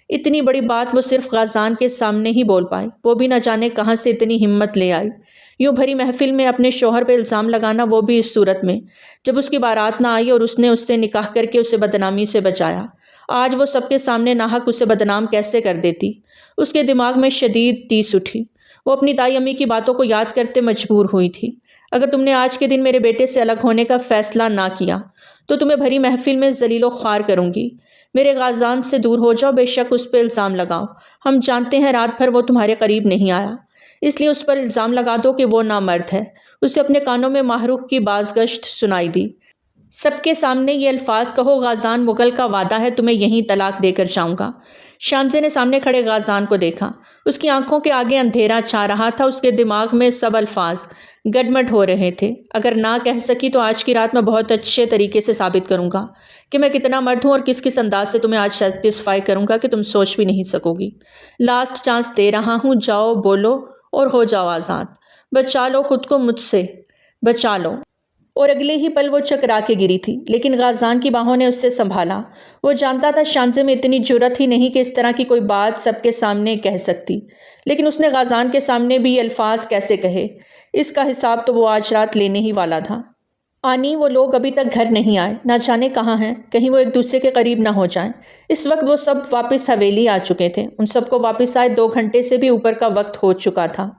اتنی بڑی بات وہ صرف غازان کے سامنے ہی بول پائی۔ وہ بھی نہ جانے کہاں سے اتنی ہمت لے آئی۔ یوں بھری محفل میں اپنے شوہر پہ الزام لگانا، وہ بھی اس صورت میں جب اس کی بارات نہ آئی اور اس نے اس سے نکاح کر کے اسے بدنامی سے بچایا۔ آج وہ سب کے سامنے ناحق اسے بدنام کیسے کر دیتی؟ اس کے دماغ میں شدید ٹیس اٹھی۔ وہ اپنی دائی امی کی باتوں کو یاد کرتے مجبور ہوئی تھی۔ اگر تم نے آج کے دن میرے بیٹے سے الگ ہونے کا فیصلہ نہ کیا تو تمہیں بھری محفل میں ذلیل و خوار کروں گی۔ میرے غازان سے دور ہو جاؤ، بے شک اس پہ الزام لگاؤ۔ ہم جانتے ہیں رات بھر وہ تمہارے قریب نہیں آیا، اس لیے اس پر الزام لگا دو کہ وہ نامرد ہے۔ اسے اپنے کانوں میں ماہرخ کی بازگشت سنائی دی۔ سب کے سامنے یہ الفاظ کہو، غازان مغل کا وعدہ ہے تمہیں یہیں طلاق دے کر جاؤں گا۔ شانزے نے سامنے کھڑے غازان کو دیکھا۔ اس کی آنکھوں کے آگے اندھیرا چھا رہا تھا۔ اس کے دماغ میں سب الفاظ گڈمڈ ہو رہے تھے۔ اگر نہ کہہ سکی تو آج کی رات میں بہت اچھے طریقے سے ثابت کروں گا کہ میں کتنا مرد ہوں اور کس کس انداز سے تمہیں آج سیٹسفائی کروں گا کہ تم سوچ بھی نہیں سکو گی۔ لاسٹ چانس دے رہا ہوں، جاؤ بولو اور ہو جاؤ آزاد، بچا لو خود کو مجھ سے، بچا لو۔ اور اگلے ہی پل وہ چکرا کے گری تھی، لیکن غازان کی باہوں نے اسے سنبھالا۔ وہ جانتا تھا شانزے میں اتنی جرأت ہی نہیں کہ اس طرح کی کوئی بات سب کے سامنے کہہ سکتی، لیکن اس نے غازان کے سامنے بھی یہ الفاظ کیسے کہے، اس کا حساب تو وہ آج رات لینے ہی والا تھا۔ آنی وہ لوگ ابھی تک گھر نہیں آئے، نہ جانے کہاں ہیں، کہیں وہ ایک دوسرے کے قریب نہ ہو جائیں۔ اس وقت وہ سب واپس حویلی آ چکے تھے۔ ان سب کو واپس آئے 2 گھنٹے سے بھی اوپر کا وقت ہو چکا تھا،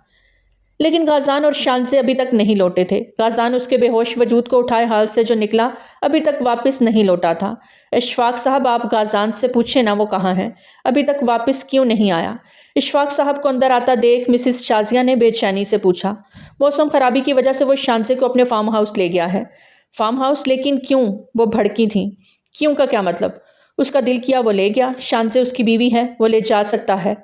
لیکن غازان اور شانزے ابھی تک نہیں لوٹے تھے۔ غازان اس کے بے ہوش وجود کو اٹھائے حال سے جو نکلا ابھی تک واپس نہیں لوٹا تھا۔ اشفاق صاحب، آپ غازان سے پوچھیں نا وہ کہاں ہے، ابھی تک واپس کیوں نہیں آیا؟ اشفاق صاحب کو اندر آتا دیکھ مسز شازیہ نے بے چینی سے پوچھا۔ موسم خرابی کی وجہ سے وہ شانزے کو اپنے فارم ہاؤس لے گیا ہے۔ Farm house? لیکن کیوں؟ وہ بھڑکی تھیں۔ کیوں کا کیا مطلب؟ اس کا دل کیا وہ لے گیا۔ شانزے اس کی بیوی ہے، وہ لے جا سکتا ہے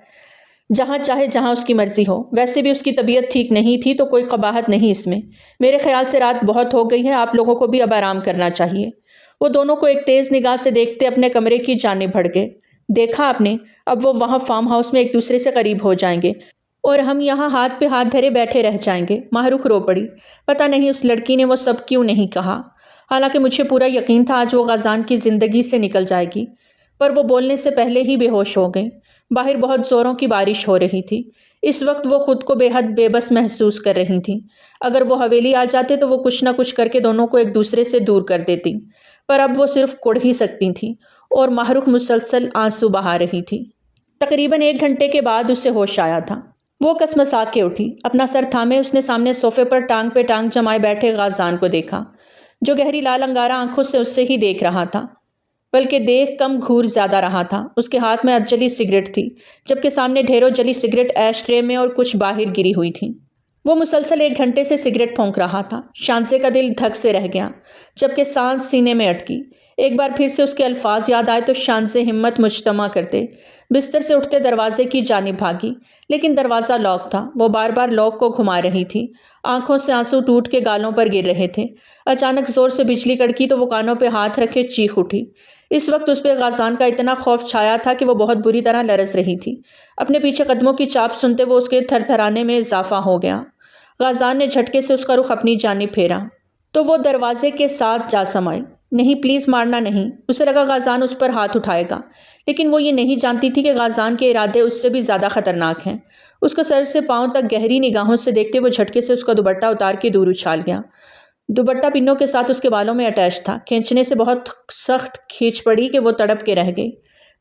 جہاں چاہے، جہاں اس کی مرضی ہو۔ ویسے بھی اس کی طبیعت ٹھیک نہیں تھی تو کوئی قباحت نہیں اس میں۔ میرے خیال سے رات بہت ہو گئی ہے، آپ لوگوں کو بھی اب آرام کرنا چاہیے۔ وہ دونوں کو ایک تیز نگاہ سے دیکھتے اپنے کمرے کی جانب بڑھ گئے۔ دیکھا آپ نے، اب وہ وہاں فارم ہاؤس میں ایک دوسرے سے قریب ہو جائیں گے اور ہم یہاں ہاتھ پہ ہاتھ دھرے بیٹھے رہ جائیں گے۔ ماہ رخ رو پڑی۔ پتہ نہیں اس لڑکی نے وہ سب کیوں نہیں کہا، حالانکہ مجھے پورا یقین تھا آج وہ غازان کی زندگی سے نکل جائے گی، پر وہ بولنے سے پہلے ہی بے ہوش ہو گئی۔ باہر بہت زوروں کی بارش ہو رہی تھی۔ اس وقت وہ خود کو بے حد بے بس محسوس کر رہی تھیں۔ اگر وہ حویلی آ جاتے تو وہ کچھ نہ کچھ کر کے دونوں کو ایک دوسرے سے دور کر دیتی، پر اب وہ صرف کڑھ ہی سکتی تھیں، اور ماہ رخ مسلسل آنسو بہا رہی تھی۔ تقریباً 1 گھنٹے کے بعد اسے ہوش آیا تھا۔ وہ کسمسا کے اٹھی۔ اپنا سر تھامے اس نے سامنے صوفے پر ٹانگ پہ ٹانگ جمائے بیٹھے غازان کو دیکھا، جو گہری لال انگارہ آنکھوں سے اس سے ہی دیکھ رہا تھا، بلکہ دیکھ کم گھور زیادہ رہا تھا۔ اس کے ہاتھ میں جلی سگریٹ تھی، جبکہ سامنے ڈھیروں جلی سگریٹ ایش ٹرے میں اور کچھ باہر گری ہوئی تھیں۔ وہ مسلسل 1 گھنٹے سے سگریٹ پھونک رہا تھا۔ شانزے کا دل دھک سے رہ گیا، جبکہ سانس سینے میں اٹکی۔ ایک بار پھر سے اس کے الفاظ یاد آئے تو شانزے ہمت مجتمع کرتے بستر سے اٹھتے دروازے کی جانب بھاگی، لیکن دروازہ لاک تھا۔ وہ بار بار لاک کو گھما رہی تھی۔ آنکھوں سے آنسو ٹوٹ کے گالوں پر گر رہے تھے۔ اچانک زور سے بجلی کڑکی تو وہ کانوں پہ ہاتھ رکھے چیخ اٹھی۔ اس وقت اس پہ غازان کا اتنا خوف چھایا تھا کہ وہ بہت بری طرح لرز رہی تھی۔ اپنے پیچھے قدموں کی چاپ سنتے وہ اس کے تھر تھرانے میں اضافہ ہو گیا۔ غازان نے جھٹکے سے اس کا رخ اپنی جانب پھیرا تو وہ دروازے کے ساتھ جا سمائی۔ نہیں، پلیز مارنا نہیں۔ اسے لگا غازان اس پر ہاتھ اٹھائے گا، لیکن وہ یہ نہیں جانتی تھی کہ غازان کے ارادے اس سے بھی زیادہ خطرناک ہیں۔ اس کو سر سے پاؤں تک گہری نگاہوں سے دیکھتے وہ جھٹکے سے اس کا دوپٹہ اتار کے دور اچھال گیا۔ دوپٹہ پنوں کے ساتھ اس کے بالوں میں اٹیچ تھا۔ کھینچنے سے بہت سخت کھینچ پڑی کہ وہ تڑپ کے رہ گئی۔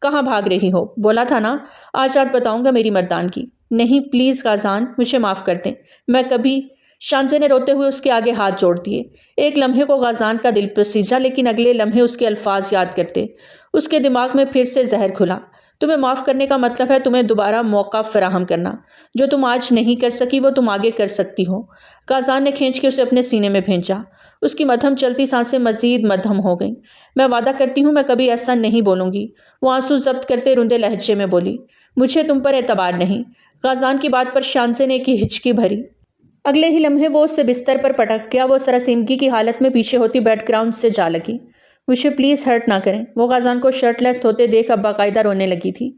کہاں بھاگ رہی ہو؟ بولا تھا نا آج رات بتاؤں گا میری مردانگی۔ نہیں پلیز غازان، مجھے معاف کر دیں، میں کبھی… شانزے نے روتے ہوئے اس کے آگے ہاتھ جوڑ دیے۔ ایک لمحے کو غازان کا دل پسیجا، لیکن اگلے لمحے اس کے الفاظ یاد کرتے اس کے دماغ میں پھر سے زہر کھلا۔ تمہیں معاف کرنے کا مطلب ہے تمہیں دوبارہ موقع فراہم کرنا۔ جو تم آج نہیں کر سکی وہ تم آگے کر سکتی ہو۔ غازان نے کھینچ کے اسے اپنے سینے میں بھینچا۔ اس کی مدھم چلتی سانسیں مزید مدھم ہو گئیں۔ میں وعدہ کرتی ہوں میں کبھی ایسا نہیں بولوں گی، وہ آنسو ضبط کرتے روندے لہجے میں بولی۔ مجھے تم پر اعتبار نہیں۔ غازان کی بات پر شانزے نے ایک ہچکی بھری۔ اگلے ہی لمحے وہ اس سے بستر پر پٹک گیا۔ وہ سراسیمگی کی حالت میں پیچھے ہوتی بیک گراؤنڈ سے جا لگی۔ مجھے پلیز ہرٹ نہ کریں۔ وہ غازان کو شرٹ لیس ہوتے دیکھ اب باقاعدہ رونے لگی تھی۔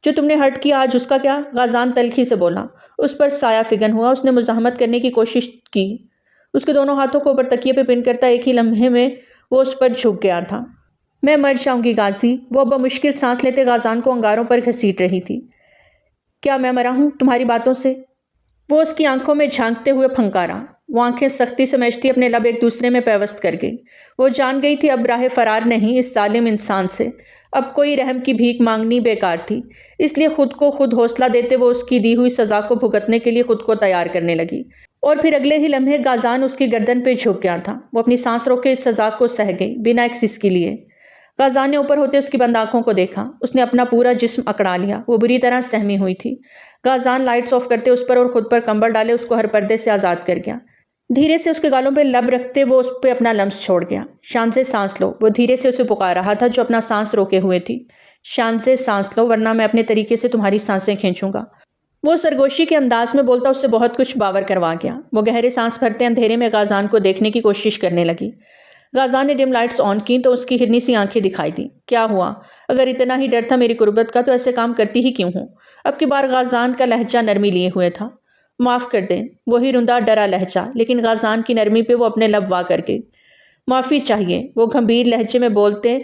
جو تم نے ہرٹ کیا آج اس کا کیا؟ غازان تلخی سے بولا۔ اس پر سایہ فگن ہوا۔ اس نے مزاحمت کرنے کی کوشش کی۔ اس کے دونوں ہاتھوں کو اوپر تکیے پہ پن کرتا ایک ہی لمحے میں وہ اس پر جھک گیا تھا۔ میں مر جاؤں گی غازی، وہ بمشکل سانس لیتے غازان کو انگاروں پر گھسیٹ رہی تھی۔ کیا میں مرا ہوں تمہاری باتوں سے؟ وہ اس کی آنکھوں میں جھانکتے ہوئے پھنکارا۔ وہ آنکھیں سختی سے میچتی اپنے لب ایک دوسرے میں پیوست کر گئی۔ وہ جان گئی تھی اب راہ فرار نہیں اس ظالم انسان سے۔ اب کوئی رحم کی بھیک مانگنی بیکار تھی، اس لیے خود کو خود حوصلہ دیتے وہ اس کی دی ہوئی سزا کو بھگتنے کے لیے خود کو تیار کرنے لگی۔ اور پھر اگلے ہی لمحے غازان اس کی گردن پہ جھک گیا تھا۔ وہ اپنی سانس روک کے اس سزا کو سہ گئی، بنا ایک سسکی لیے۔ غازان نے اوپر ہوتے اس کی بند آنکھوں کو دیکھا۔ اس نے اپنا پورا جسم اکڑا لیا۔ وہ بری طرح سہمی ہوئی تھی۔ غازان لائٹس آف کرتے اس پر اور خود پر کمبل ڈالے اس کو ہر پردے سے آزاد کر گیا۔ دھیرے سے اس کے گالوں پہ لب رکھتے وہ اس پہ اپنا لمس چھوڑ گیا۔ شانزے سانس لو، وہ دھیرے سے اسے پکار رہا تھا جو اپنا سانس روکے ہوئے تھی۔ شانزے سانس لو ورنہ میں اپنے طریقے سے تمہاری سانسیں کھینچوں گا۔ وہ سرگوشی کے انداز میں بولتا اس سے بہت کچھ باور کروا گیا۔ وہ گہرے سانس بھرتے اندھیرے میں غازان کو دیکھنے کی کوشش کرنے لگی۔ غازان نے ڈم لائٹس آن کی تو اس کی ہرنی سی آنکھیں دکھائی دیں۔ کیا ہوا؟ اگر اتنا ہی ڈر تھا میری قربت کا تو ایسے کام کرتی ہی کیوں ہوں؟ اب کی بار غازان کا لہجہ نرمی لیے ہوئے تھا۔ معاف کر دیں، وہی رندا ڈرا لہجہ، لیکن غازان کی نرمی پہ وہ اپنے لب وا کر گئی۔ معافی چاہیے، وہ گھمبیر لہجے میں بولتے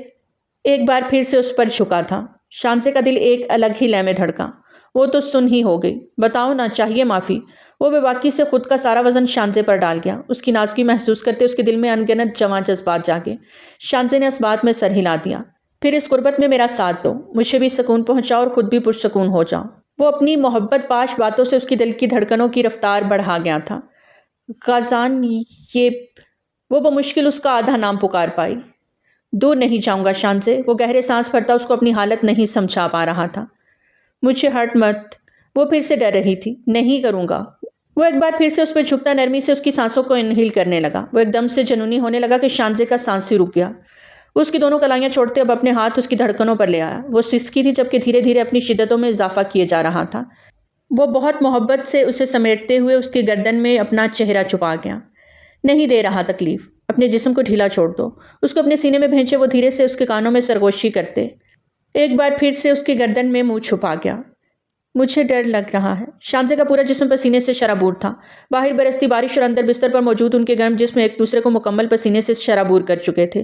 ایک بار پھر سے اس پر جھکا تھا۔ شانزے کا دل ایک الگ ہی لے میں دھڑکا۔ وہ تو سن ہی ہو گئی۔ بتاؤ نہ، چاہیے معافی۔ وہ بے باکی سے خود کا سارا وزن شانزے پر ڈال گیا۔ اس کی نازکی محسوس کرتے اس کے دل میں انگنت جواں جذبات جاگے۔ شانزے نے اس بات میں سر ہلا دیا۔ پھر اس قربت میں میرا ساتھ دو، مجھے بھی سکون پہنچاؤ اور خود بھی پرسکون ہو جاؤ۔ وہ اپنی محبت پاش باتوں سے اس کی دل کی دھڑکنوں کی رفتار بڑھا گیا تھا۔ غازان، وہ بمشکل اس کا آدھا نام پکار پائی۔ دور نہیں جاؤں گا شانزے۔ وہ گہرے سانس بھرتا اس کو اپنی حالت نہیں سمجھا پا رہا تھا۔ مجھے ہرٹ مت۔ وہ پھر سے ڈر رہی تھی۔ نہیں کروں گا۔ وہ ایک بار پھر سے اس پہ جھکتا، نرمی سے اس کی سانسوں کو انہیل کرنے لگا۔ وہ ایک دم سے جنونی ہونے لگا کہ شانزے کا سانس ہی رک گیا۔ وہ اس کی دونوں کلائیاں چھوڑتے اب اپنے ہاتھ اس کی دھڑکنوں پر لے آیا۔ وہ سسکی تھی جبکہ دھیرے دھیرے اپنی شدتوں میں اضافہ کیے جا رہا تھا۔ وہ بہت محبت سے اسے سمیٹتے ہوئے اس کی گردن میں اپنا چہرہ چھپا گیا۔ نہیں دے رہا تکلیف، اپنے جسم کو ڈھیلا چھوڑ دو۔ اس کو اپنے سینے میں بھینچے وہ دھیرے سے اس کے کانوں میں سرگوشی کرتے ایک بار پھر سے اس کی گردن میں منہ چھپا گیا۔ مجھے ڈر لگ رہا ہے۔ شانزے کا پورا جسم پسینے سے شرابور تھا۔ باہر برستی بارش اور اندر بستر پر موجود ان کے گرم جسم ایک دوسرے کو مکمل پسینے سے شرابور کر چکے تھے۔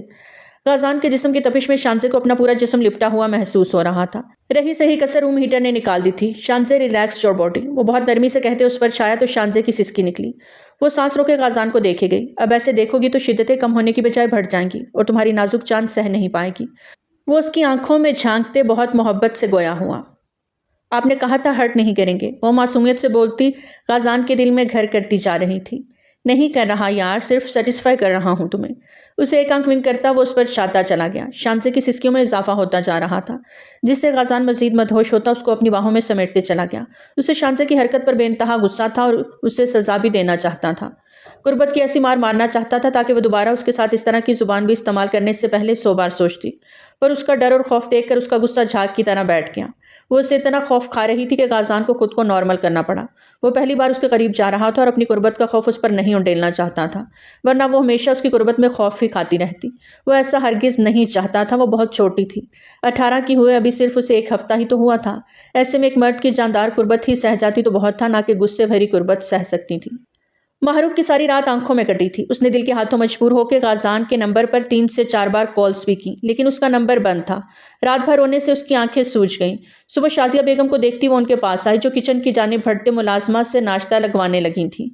غازان کے جسم کی تپش میں شانزے کو اپنا پورا جسم لپٹا ہوا محسوس ہو رہا تھا۔ رہی صحیح کسر روم ہیٹر نے نکال دی تھی۔ شانزے، ریلیکس یور باڈی۔ وہ بہت نرمی سے کہتے اس پر چھایا تو شانزے کی سسکی نکلی۔ وہ سانس روکے غازان کو دیکھے گئی۔ اب ایسے دیکھو گی تو شدتیں کم ہونے کی بجائے بڑھ جائیں گی اور تمہاری نازک جان سہ نہیں پائے گی۔ وہ اس کی آنکھوں میں جھانکتے بہت محبت سے گویا ہوا۔ آپ نے کہا تھا ہرٹ نہیں کریں گے۔ وہ معصومیت سے بولتی غازان کے دل میں گھر کرتی جا رہی تھی۔ نہیں کر رہا یار، صرف سیٹسفائی کر رہا ہوں تمہیں۔ اسے ایک آنکھ ونک کرتا وہ اس پر چاہتا چلا گیا۔ شانزے کی سسکیوں میں اضافہ ہوتا جا رہا تھا، جس سے غازان مزید مدہوش ہوتا اس کو اپنی باہوں میں سمیٹتے چلا گیا۔ اسے شانزے کی حرکت پر بے انتہا غصہ تھا اور اسے سزا بھی دینا چاہتا تھا۔ قربت کی ایسی مار مارنا چاہتا تھا تاکہ وہ دوبارہ اس کے ساتھ اس طرح کی زبان بھی استعمال کرنے سے پہلے 100 بار سوچتی، پر اس کا ڈر اور خوف دیکھ کر اس کا غصہ جھاگ کی طرح بیٹھ گیا۔ وہ اسے اتنا خوف کھا رہی تھی کہ غازان کو خود کو نارمل کرنا پڑا۔ وہ پہلی بار اس کے قریب جا رہا تھا اور اپنی قربت کا خوف اس پر نہیں انڈیلنا چاہتا تھا، ورنہ وہ ہمیشہ اس کی قربت میں خوف ہی کھاتی رہتی۔ وہ ایسا ہرگز نہیں چاہتا تھا۔ وہ بہت چھوٹی تھی، 18 کی ہوئے ابھی صرف اسے ایک ہفتہ ہی تو ہوا تھا۔ ایسے میں ایک مرد کی جاندار قربت ہی سہ جاتی تو بہت تھا، نہ کہ غصے بھری قربت سہ سکتی تھی۔ ماہ رخ کی ساری رات آنکھوں میں کٹی تھی۔ اس نے دل کے ہاتھوں مجبور ہو کے غازان کے نمبر پر 3 سے 4 بار کالز بھی کی، لیکن اس کا نمبر بند تھا۔ رات بھر رونے سے اس کی آنکھیں سوج گئیں۔ صبح شازیہ بیگم کو دیکھتی وہ ان کے پاس آئی، جو کچن کی جانب بڑھتے ملازمہ سے ناشتہ لگوانے لگی تھیں۔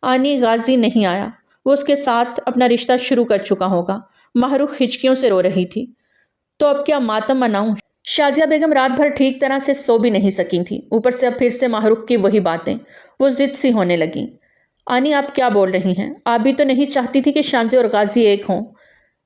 آنی، غازی نہیں آیا، وہ اس کے ساتھ اپنا رشتہ شروع کر چکا ہوگا۔ ماہ رخ ہچکیوں سے رو رہی تھی۔ تو اب کیا ماتم مناؤں؟ شازیہ بیگم رات بھر ٹھیک طرح سے سو بھی نہیں سکی تھیں، اوپر سے اب پھر سے ماہ رخ کی وہی باتیں۔ وہ ضد سی ہونے لگیں۔ آنی، آپ کیا بول رہی ہیں؟ آپ بھی تو نہیں چاہتی تھی کہ شانزے اور غازی ایک ہوں،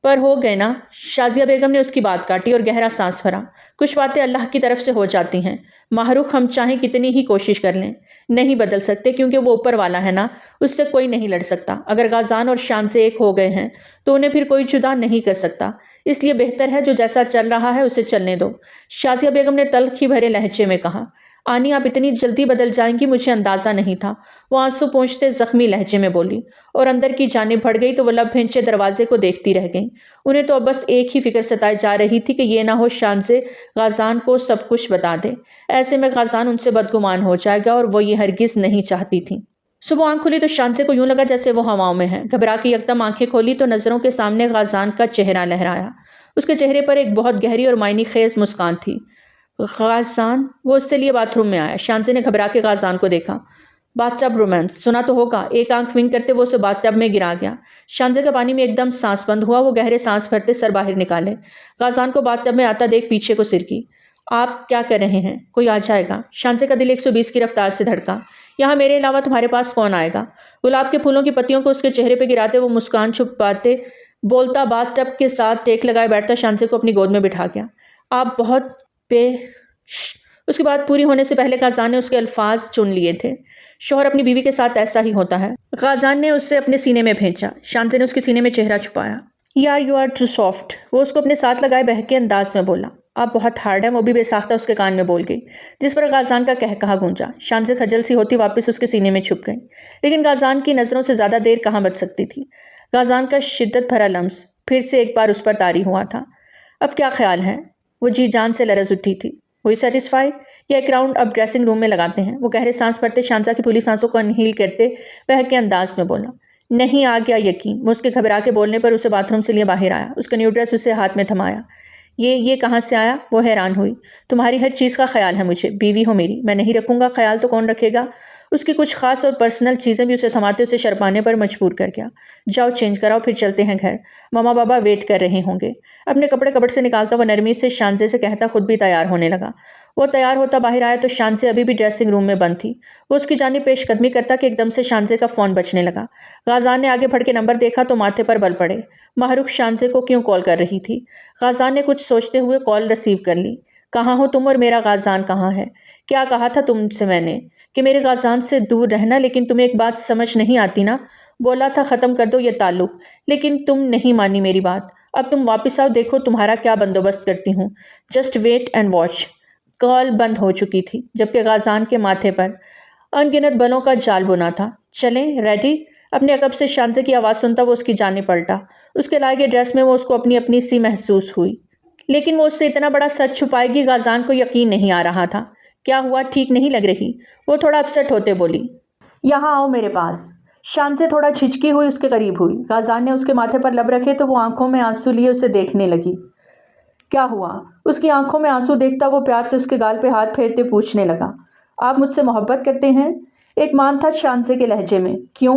پر ہو گئے نا۔ شازیہ بیگم نے اس کی بات کاٹی اور گہرا سانس بھرا۔ کچھ باتیں اللہ کی طرف سے ہو جاتی ہیں ماہ رخ، ہم چاہیں کتنی ہی کوشش کر لیں نہیں بدل سکتے، کیونکہ وہ اوپر والا ہے نا، اس سے کوئی نہیں لڑ سکتا۔ اگر غازان اور شانزے ایک ہو گئے ہیں تو انہیں پھر کوئی جدا نہیں کر سکتا، اس لیے بہتر ہے جو جیسا چل رہا ہے اسے چلنے دو۔ شازیہ بیگم نے تلخی بھرے لہجے میں کہا۔ آنی، آپ اتنی جلدی بدل جائیں گی مجھے اندازہ نہیں تھا، وہ آنسو پونچھتے زخمی لہجے میں بولی، اور اندر کی جانب بڑھ گئی تو وہ لب بھینچے دروازے کو دیکھتی رہ گئیں۔ انہیں تو اب بس ایک ہی فکر ستائے جا رہی تھی کہ یہ نہ ہو شانزے غازان کو سب کچھ بتا دے، ایسے میں غازان ان سے بدگمان ہو جائے گا، اور وہ یہ ہرگز نہیں چاہتی تھیں۔ صبح آنکھ کھلی تو شانزے کو یوں لگا جیسے وہ ہواؤں میں ہے۔ گھبرا کے یکدم آنکھیں کھولی تو نظروں کے سامنے غازان کا چہرہ لہرایا۔ اس کے چہرے پر ایک بہت گہری اور معنی خیز مسکان تھی۔ غازان، وہ اس سے لیے باتھ روم میں آیا۔ شانزے نے گھبرا کے غازان کو دیکھا۔ باتھ ٹب رومانس سنا تو ہوگا۔ ایک آنکھ ونک کرتے وہ اسے باتھ ٹب میں گرا گیا۔ شانزے کا پانی میں ایک دم سانس بند ہوا۔ وہ گہرے سانس بھرتے سر باہر نکالے۔ غازان کو باتھ ٹب میں آتا دیکھ پیچھے کو سرکی۔ آپ کیا کر رہے ہیں؟ کوئی آ جائے گا؟ شانزے کا دل 120 کی رفتار سے دھڑکا۔ یہاں میرے علاوہ تمہارے پاس کون آئے گا؟ گلاب کے پھولوں کی پتیوں کو اس کے چہرے پہ گراتے وہ مسکان چھپاتے بولتا باتھ ٹب کے ساتھ ٹیک لگائے بیٹھتا شانزے کو اپنی گود میں بٹھا گیا۔ آپ بہت اس کی بات پوری ہونے سے پہلے غازان نے اس کے الفاظ چن لیے تھے۔ شوہر اپنی بیوی کے ساتھ ایسا ہی ہوتا ہے۔ غازان نے اسے اپنے سینے میں بھینچا۔ شانزے نے اس کے سینے میں چہرہ چھپایا۔ یار یو آر ٹو سافٹ، وہ اس کو اپنے ساتھ لگائے بہکے انداز میں بولا۔ آپ بہت ہارڈ ہیں، وہ بھی بے ساختہ اس کے کان میں بول گئی، جس پر غازان کا کہا گونجا۔ شانزے خجل سی ہوتی واپس اس کے سینے میں چھپ گئی، لیکن غازان کی نظروں سے زیادہ دیر کہاں بچ سکتی تھی۔ غازان کا شدت بھرا لمس پھر سے ایک بار اس پر طاری ہوا تھا۔ اب کیا خیال ہے؟ وہ جی جان سے لرز اٹھی تھی۔ ہوئی سیٹسفائی؟ یا ایک راؤنڈ اب ڈریسنگ روم میں لگاتے ہیں؟ وہ گہرے سانس بھرتے شانزہ کی پھولی سانسوں کو انہیل کرتے بہکے انداز میں بولا۔ نہیں آ گیا یقین۔ وہ اس کے گھبرا کے بولنے پر اسے باتھ روم سے لیے باہر آیا۔ اس کا نیو ڈریس اسے ہاتھ میں تھمایا۔ یہ کہاں سے آیا؟ وہ حیران ہوئی۔ تمہاری ہر چیز کا خیال ہے مجھے، بیوی ہو میری، میں نہیں رکھوں گا خیال تو کون رکھے گا؟ اس کی کچھ خاص اور پرسنل چیزیں بھی اسے تھماتے اسے شرپانے پر مجبور کر گیا۔ جاؤ چینج کراؤ، پھر چلتے ہیں گھر، ماما بابا ویٹ کر رہے ہوں گے۔ اپنے کپڑے کبٹ سے نکالتا وہ نرمی سے شانزے سے کہتا خود بھی تیار ہونے لگا۔ وہ تیار ہوتا باہر آیا تو شانزے ابھی بھی ڈریسنگ روم میں بند تھی۔ وہ اس کی جانب پیش قدمی کرتا کہ ایک دم سے شانزے کا فون بجنے لگا۔ غازان نے آگے بڑھ کے نمبر دیکھا تو ماتھے پر بل پڑے۔ محروق شانزے کو کیوں کال کر رہی تھی؟ غازان نے کچھ سوچتے ہوئے کال ریسیو کر لی۔ کہاں ہو تم اور میرا غازان کہاں ہے؟ کیا کہا تھا تم سے میں نے کہ میرے غازان سے دور رہنا، لیکن تمہیں ایک بات سمجھ نہیں آتی نا؟ بولا تھا ختم کر دو یہ تعلق، لیکن تم نہیں مانی میری بات۔ اب تم واپس آؤ، دیکھو تمہارا کیا بندوبست کرتی ہوں۔ Just wait and watch. Call بند ہو چکی تھی جبکہ غازان کے ماتھے پر ان گنت بلوں کا جال بنا تھا۔ چلیں، ریڈی؟ اپنے عقب سے شانزے کی آواز سنتا وہ اس کی جانب پلٹا۔ اس کے لائے گئے ڈریس میں وہ اس کو اپنی سی محسوس ہوئی، لیکن وہ اس سے اتنا بڑا سچ چھپائے گی غازان کو یقین نہیں آ رہا تھا۔ کیا ہوا؟ ٹھیک نہیں لگ رہی؟ وہ تھوڑا اپسٹ ہوتے بولی۔ یہاں آؤ میرے پاس۔ شانزے تھوڑا جھجکی ہوئی اس کے قریب ہوئی۔ غازان نے اس کے ماتھے پر لب رکھے تو وہ آنکھوں میں آنسو لیے اسے دیکھنے لگی۔ کیا ہوا؟ اس کی آنکھوں میں آنسو دیکھتا وہ پیار سے اس کے گال پہ ہاتھ پھیرتے پوچھنے لگا۔ آپ مجھ سے محبت کرتے ہیں؟ ایک مان تھا شانزے کے لہجے میں۔ کیوں؟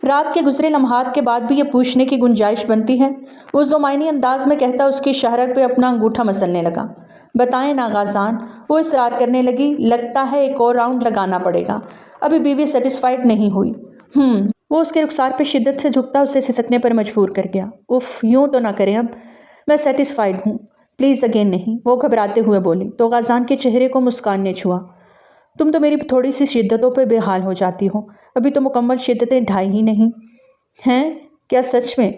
رات کے گزرے لمحات کے بعد بھی یہ پوچھنے کی گنجائش بنتی ہے؟ وہ زمائنی انداز میں کہتا اس کی شہرت پہ اپنا انگوٹھا مسلنے لگا۔ بتائیں نا غازان، وہ اصرار کرنے لگی۔ لگتا ہے ایک اور راؤنڈ لگانا پڑے گا، ابھی بیوی سیٹسفائیڈ نہیں ہوئی۔ وہ اس کے رخسار پہ شدت سے جھکتا اسے سسکنے پر مجبور کر گیا۔ اف، یوں تو نہ کریں اب، میں سیٹسفائیڈ ہوں، پلیز اگین نہیں، وہ گھبراتے ہوئے بولی تو غازان کے چہرے کو مسکان نے چھوا۔ تم تو میری تھوڑی سی شدتوں پہ بے حال ہو جاتی ہو، ابھی تو مکمل شدتیں ڈھائی ہی نہیں ہیں۔ کیا سچ میں؟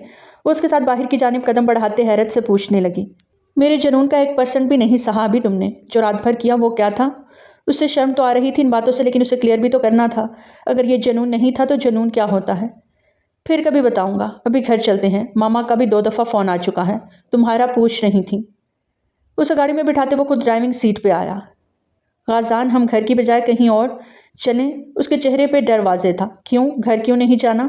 وہ اس کے ساتھ باہر کی جانب قدم بڑھاتے حیرت سے پوچھنے لگی۔ میرے جنون کا 1% بھی نہیں سہا ابھی تم نے، جو رات بھر کیا وہ کیا تھا؟ اس سے شرم تو آ رہی تھی ان باتوں سے، لیکن اسے کلیئر بھی تو کرنا تھا۔ اگر یہ جنون نہیں تھا تو جنون کیا ہوتا ہے؟ پھر کبھی بتاؤں گا، ابھی گھر چلتے ہیں، ماما کا بھی 2 دفعہ فون آ چکا ہے، تمہارا پوچھ رہی تھی۔ اسے گاڑی میں بٹھاتے وہ خود ڈرائیونگ سیٹ پہ آیا۔ غازان، ہم گھر کی بجائے کہیں اور چلیں؟ اس کے چہرے پہ ڈر واضح تھا۔ کیوں؟ گھر کیوں نہیں جانا؟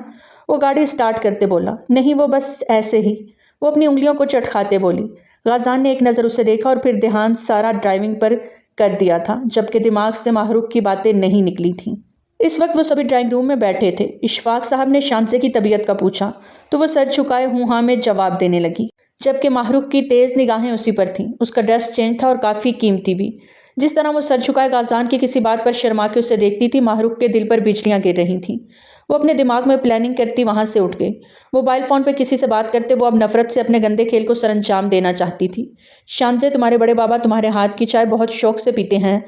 وہ گاڑی سٹارٹ کرتے بولا۔ نہیں، وہ بس ایسے ہی، وہ اپنی انگلیوں کو چٹکھاتے بولی۔ غازان نے ایک نظر اسے دیکھا اور پھر دھیان سارا ڈرائیونگ پر کر دیا تھا، جبکہ دماغ سے محروق کی باتیں نہیں نکلی تھیں۔ اس وقت وہ سبھی ڈرائنگ روم میں بیٹھے تھے۔ اشفاق صاحب نے شانزے کی طبیعت کا پوچھا تو وہ سر جھکائے ہوں ہاں میں جواب دینے لگی، جبکہ محروق کی تیز نگاہیں اسی پر تھیں۔ اس کا ڈریس چینج تھا اور کافی قیمتی بھی۔ جس طرح وہ سر جھکائے غازان کی کسی بات پر شرما کے اسے دیکھتی تھی، محروق کے دل پر بجلیاں گر رہی تھیں۔ وہ اپنے دماغ میں پلاننگ کرتی وہاں سے اٹھ گئی۔ موبائل فون پہ کسی سے بات کرتے وہ اب نفرت سے اپنے گندے کھیل کو سر انجام دینا چاہتی تھی۔ شانزے، تمہارے بڑے بابا تمہارے ہاتھ کی چائے بہت شوق سے پیتے ہیں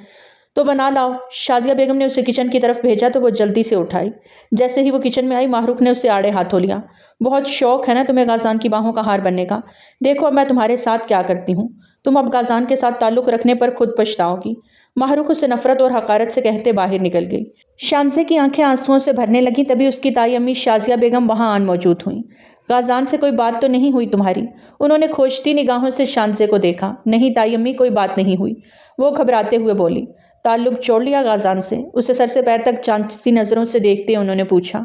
تو بنا لاؤ۔ شازیہ بیگم نے اسے کچن کی طرف بھیجا تو وہ جلدی سے اٹھائی۔ جیسے ہی وہ کچن میں آئی، محروق نے اسے آڑے ہاتھوں لیا۔ بہت شوق ہے نا تمہیں غازان کی باہوں کا ہار بننے کا؟ دیکھو اب میں تمہارے ساتھ کیا کرتی ہوں، تم اب غازان کے ساتھ تعلق رکھنے پر خود پچھتاؤ گی۔ محروق اسے نفرت اور حقارت سے کہتے باہر نکل گئی۔ شانزے کی آنکھیں آنسوؤں سے بھرنے لگیں، تبھی اس کی تائی امی شازیہ بیگم وہاں آن موجود ہوئیں۔ غازان سے کوئی بات تو نہیں ہوئی تمہاری؟ انہوں نے کھوجتی نگاہوں سے شانزے کو دیکھا۔ نہیں تائی امی، کوئی بات نہیں ہوئی، وہ گھبراتے ہوئے بولی۔ تعلق چھوڑ لیا غازان سے؟ اسے سر سے پیر تک جانچتی نظروں سے دیکھتے انہوں نے پوچھا۔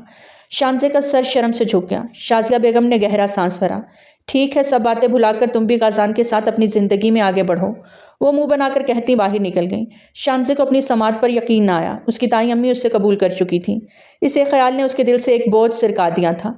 شانزے کا سر شرم سے جھک گیا۔ شازیہ بیگم نے گہرا سانس بھرا۔ ٹھیک ہے، سب باتیں بھلا کر تم بھی غازان کے ساتھ اپنی زندگی میں آگے بڑھو، وہ منہ بنا کر کہتی باہر نکل گئیں۔ شانزے کو اپنی سماعت پر یقین نہ آیا۔ اس کی تائی امی اسے قبول کر چکی تھیں۔ اس ایک خیال نے اس کے دل سے ایک بوجھ سرکا دیا تھا۔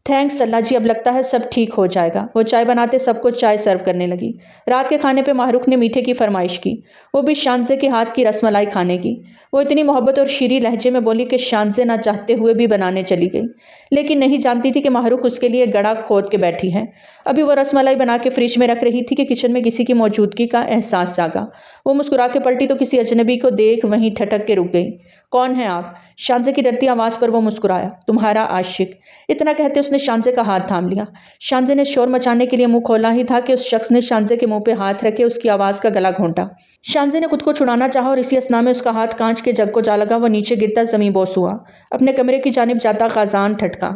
تھینکس اللہ جی، اب لگتا ہے سب ٹھیک ہو جائے گا۔ وہ چائے بناتے سب کو چائے سرو کرنے لگی۔ رات کے کھانے پہ محروق نے میٹھے کی فرمائش کی، وہ بھی شانزے کے ہاتھ کی رس ملائی کھانے کی۔ وہ اتنی محبت اور شیریں لہجے میں بولی کہ شانزے نہ چاہتے ہوئے بھی بنانے چلی گئی، لیکن نہیں جانتی تھی کہ محروق اس کے لیے گڑھا کھود کے بیٹھی ہے۔ ابھی وہ رس ملائی بنا کے فریج میں رکھ رہی تھی کہ کچن میں کسی کی موجودگی کا احساس جاگا۔ وہ مسکرا کے پلٹی تو کسی اجنبی کو دیکھ وہیں ٹھٹک کے رک گئی۔ کون ہیں آپ؟ شانزے کی ڈرتی آواز پر وہ مسکرایا۔ تمہارا عاشق۔ اتنا کہتے اس نے شانزے کا ہاتھ تھام لیا۔ شانزے نے شور مچانے کے لیے منہ کھولا ہی تھا کہ اس شخص نے شانزے کے منہ پہ ہاتھ رکھے اس کی آواز کا گلا گھونٹا۔ شانزے نے خود کو چھڑانا چاہا اور اسی اثنا میں اس کا ہاتھ کانچ کے جگ کو جا لگا۔ وہ نیچے گرتا زمیں بوس ہوا۔ اپنے کمرے کی جانب جاتا غازان ٹھٹکا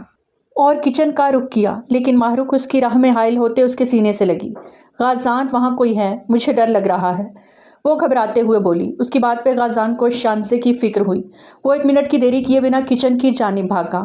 اور کچن کا رخ کیا، لیکن محروق اس کی راہ میں حائل ہوتے اس کے سینے سے لگی۔ غازان، وہاں کوئی ہے، مجھے ڈر لگ رہا ہے، وہ گھبراتے ہوئے بولی۔ اس کی بات پہ غازان کو شانزے کی فکر ہوئی۔ وہ 1 منٹ کی دیری کیے بنا کچن کی جانب بھاگا۔